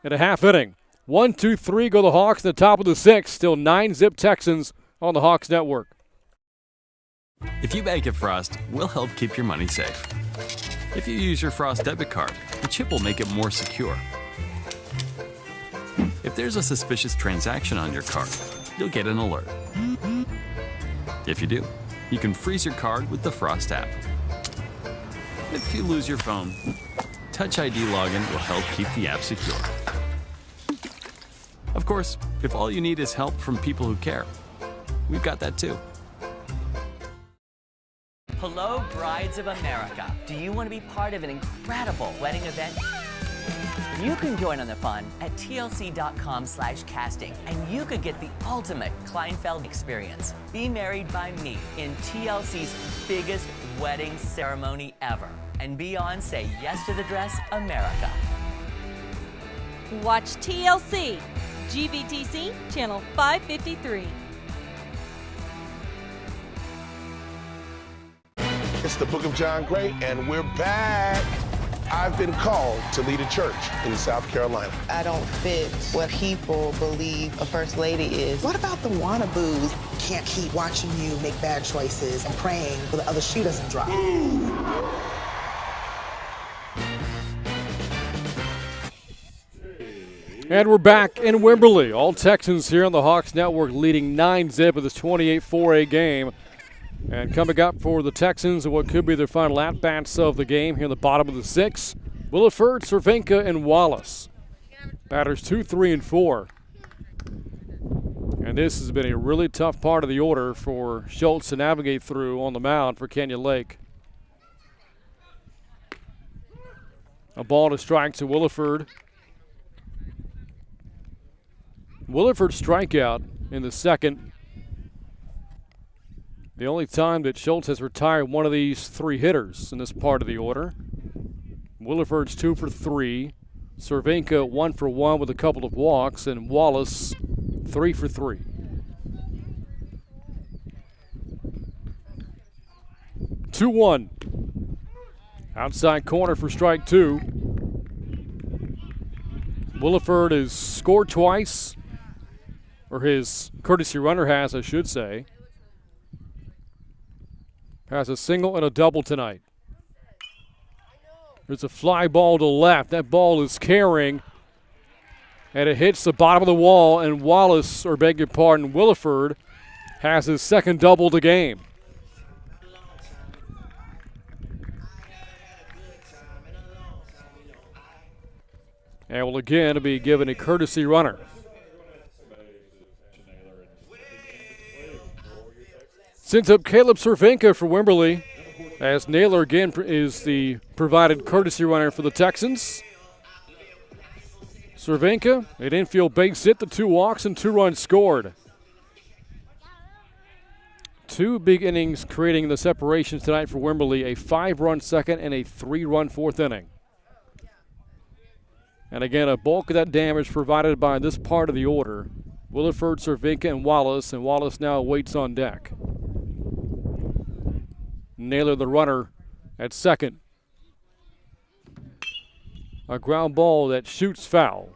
in a half inning. 1, 2, 3 go the Hawks in the top of the 6th. Still 9-zip Texans on the Hawks Network. If you bank at Frost, we'll help keep your money safe. If you use your Frost debit card, the chip will make it more secure. If there's a suspicious transaction on your card, you'll get an alert. If you do, you can freeze your card with the Frost app. If you lose your phone, Touch ID login will help keep the app secure. Of course, if all you need is help from people who care, we've got that too. Hello, brides of America. Do you want to be part of an incredible wedding event? You can join on the fun at tlc.com/casting, and you could get the ultimate Kleinfeld experience. Be married by me in TLC's biggest wedding ceremony ever, and be on Say Yes to the Dress America. Watch TLC, GVTC, channel 553. It's the Book of John Gray, and we're back. I've been called to lead a church in South Carolina. I don't fit what people believe a first lady is. What about the wannaboos? Can't keep watching you make bad choices and praying for the other shoe doesn't drop. And we're back in Wimberley. All Texans here on the Hawks Network leading 9-zip of this 28-4A game. And coming up for the Texans and what could be their final at-bats of the game here in the bottom of the 6th, Williford, Cervenka, and Wallace. Batters 2, 3, and 4. And this has been a really tough part of the order for Schultz to navigate through on the mound for Canyon Lake. A ball to strike to Williford. Williford's strikeout in the second. The only time that Schultz has retired one of these 3 hitters in this part of the order. Williford's 2 for 3. Cervenka 1 for 1 with a couple of walks, and Wallace 3 for 3. Two-one. Outside corner for strike 2. Williford has scored twice, or his courtesy runner has, I should say. Has a single and a double tonight. There's a fly ball to left. That ball is carrying, and it hits the bottom of the wall, and Wallace, or beg your pardon, Williford, has his second double of the game. And will again be given a courtesy runner. Sends up Caleb Cervenka for Wimberley, as Naylor again is the provided courtesy runner for the Texans. Cervenka, an infield base hit, the 2 walks and 2 runs scored. 2 big innings creating the separations tonight for Wimberley, a 5-run second and a 3-run 4th inning. And again, a bulk of that damage provided by this part of the order. Williford, Cervenka, and Wallace now waits on deck. Naylor the runner at second. A ground ball that shoots foul.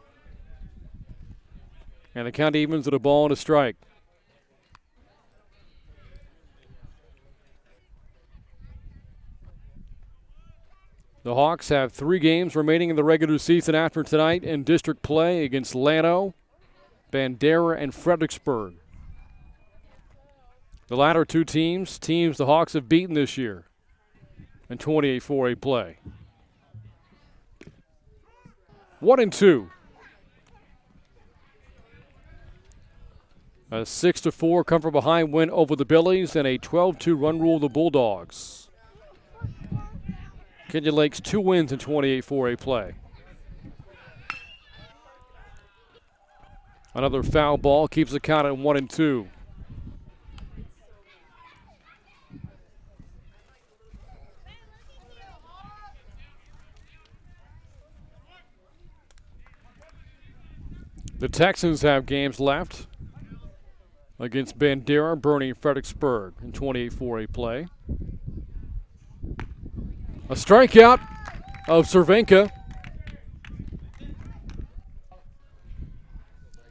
And the count evens at a ball and a strike. The Hawks have 3 games remaining in the regular season after tonight in district play against Llano, Bandera, and Fredericksburg. The latter 2 teams the Hawks have beaten this year in 28-4A play. 1-2. A 6-4 come from behind win over the Billies and a 12-2 run rule of the Bulldogs. Kenyon Lakes 2 wins in 28-4A play. Another foul ball keeps the count at 1-2. The Texans have games left against Bandera, Bernie, and Fredericksburg in 28-4A play. A strikeout of Cervenka.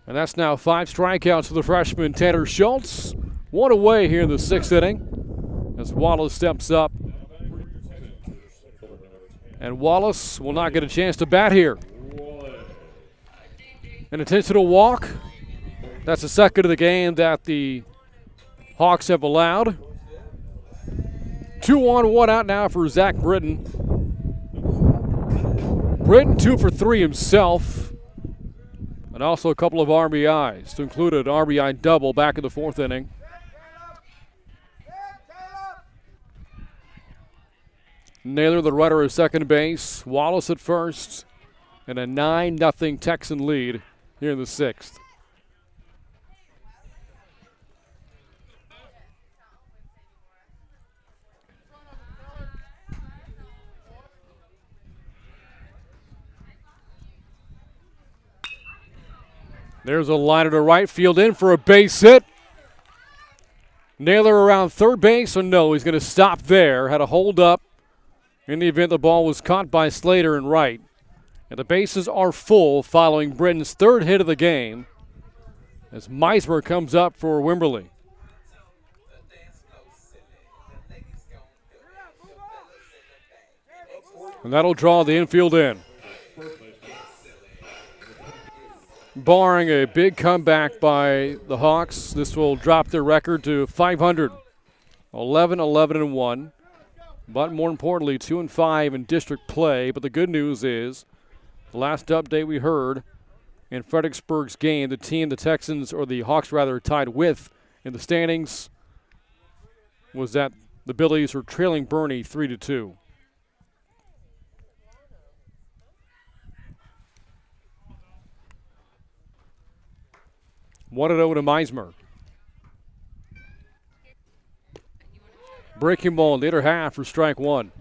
And that's now 5 strikeouts for the freshman Tanner Schultz. 1 away here in the 6th inning as Wallace steps up. And Wallace will not get a chance to bat here. An intentional walk. That's the second of the game that the Hawks have allowed. 2 on, 1 out now for Zach Britton. Britton 2 for 3 himself. And also a couple of RBIs, to include an RBI double back in the 4th inning. Naylor, the runner, at second base. Wallace at first. And a 9-0 Texan lead here in the 6th. There's a liner to right field in for a base hit. Naylor around third base, or no, he's going to stop there. Had a hold up in the event the ball was caught by Slater in right. And the bases are full following Britton's 3rd hit of the game as Meismer comes up for Wimberley. And that'll draw the infield in. Barring a big comeback by the Hawks, this will drop their record to 500, 11-11-1. But more importantly, 2-5 in district play. But the good news is, the last update we heard in Fredericksburg's game, the team the Texans, or the Hawks rather, tied with in the standings was that the Billies were trailing Bernie 3-2. One 1-0 to Meismer. Breaking ball in the later half for strike 1.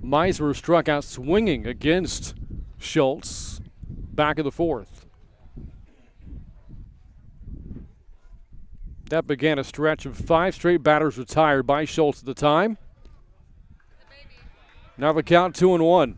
Meismer struck out swinging against Schultz back in the 4th. That began a stretch of 5 straight batters retired by Schultz at the time. Now the count 2-1.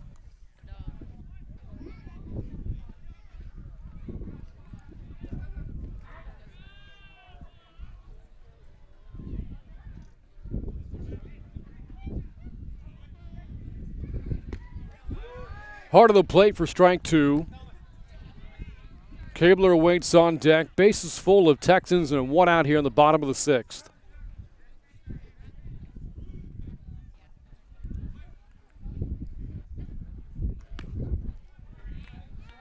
Hard of the plate for strike 2. Cabler waits on deck. Bases full of Texans and 1 out here in the bottom of the 6th.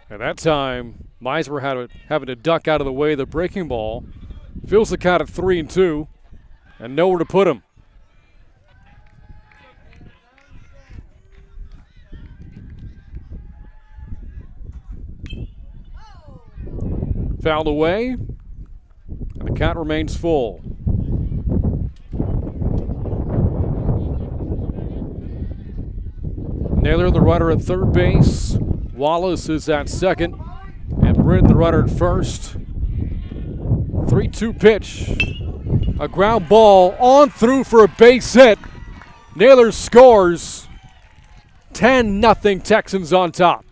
At that time, Meismer having to duck out of the way of the breaking ball. Feels the count at 3-2 and nowhere to put him. Fouled away, and the count remains full. Naylor, the runner, at third base. Wallace is at second, and Britton, the runner, at first. 3-2 pitch. A ground ball on through for a base hit. Naylor scores. 10-0 Texans on top.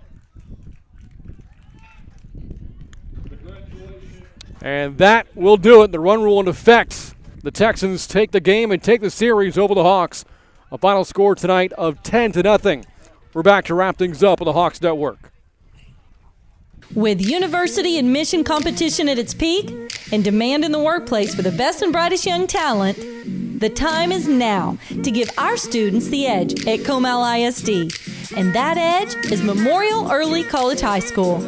And that will do it. The run rule in effect. The Texans take the game and take the series over the Hawks. A final score tonight of 10-0. We're back to wrap things up on the Hawks Network. With university admission competition at its peak and demand in the workplace for the best and brightest young talent, the time is now to give our students the edge at Comal ISD. And that edge is Memorial Early College High School.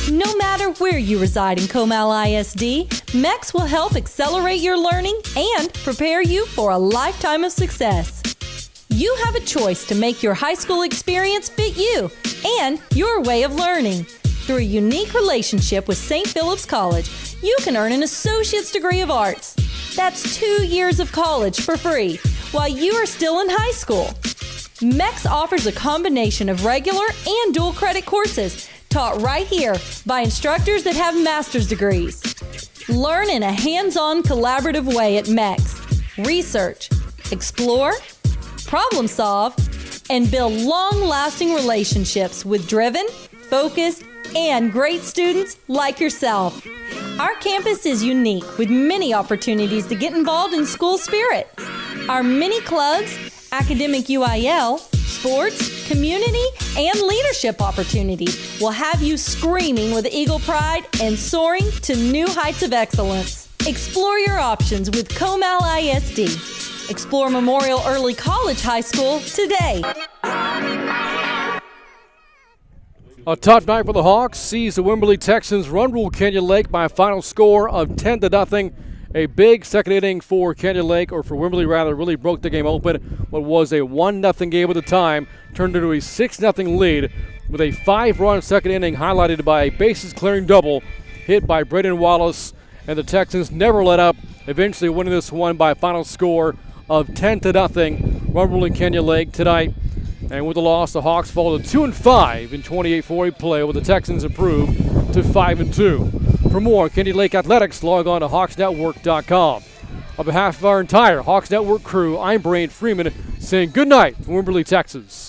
No matter where you reside in Comal ISD, MEX will help accelerate your learning and prepare you for a lifetime of success. You have a choice to make your high school experience fit you and your way of learning. Through a unique relationship with St. Philip's College, you can earn an associate's degree of arts. That's 2 years of college for free while you are still in high school. MEX offers a combination of regular and dual credit courses taught right here by instructors that have master's degrees. Learn in a hands-on collaborative way at MEX. Research, explore, problem solve, and build long-lasting relationships with driven, focused, and great students like yourself. Our campus is unique with many opportunities to get involved in school spirit. Our many clubs, academic UIL, sports, community, and leadership opportunities will have you screaming with eagle pride and soaring to new heights of excellence. Explore your options with Comal ISD. Explore Memorial Early College High School today. A tough night for the Hawks sees the Wimberley Texans run rule Canyon Lake by a final score of 10-0. A big second inning for Canyon Lake, or for Wimberley rather, really broke the game open. What was a 1-0 game at the time turned into a 6-0 lead with a 5-run second inning highlighted by a bases-clearing double hit by Braden Wallace. And the Texans never let up, eventually winning this one by a final score of 10-0. Run rule in Canyon Lake tonight. And with the loss, the Hawks fall to 2-5 in 28-40 play, with the Texans improved to 5-2. For more Canyon Lake athletics, log on to HawksNetwork.com. On behalf of our entire Hawks Network crew, I'm Brian Freeman saying good night from Wimberley, Texas.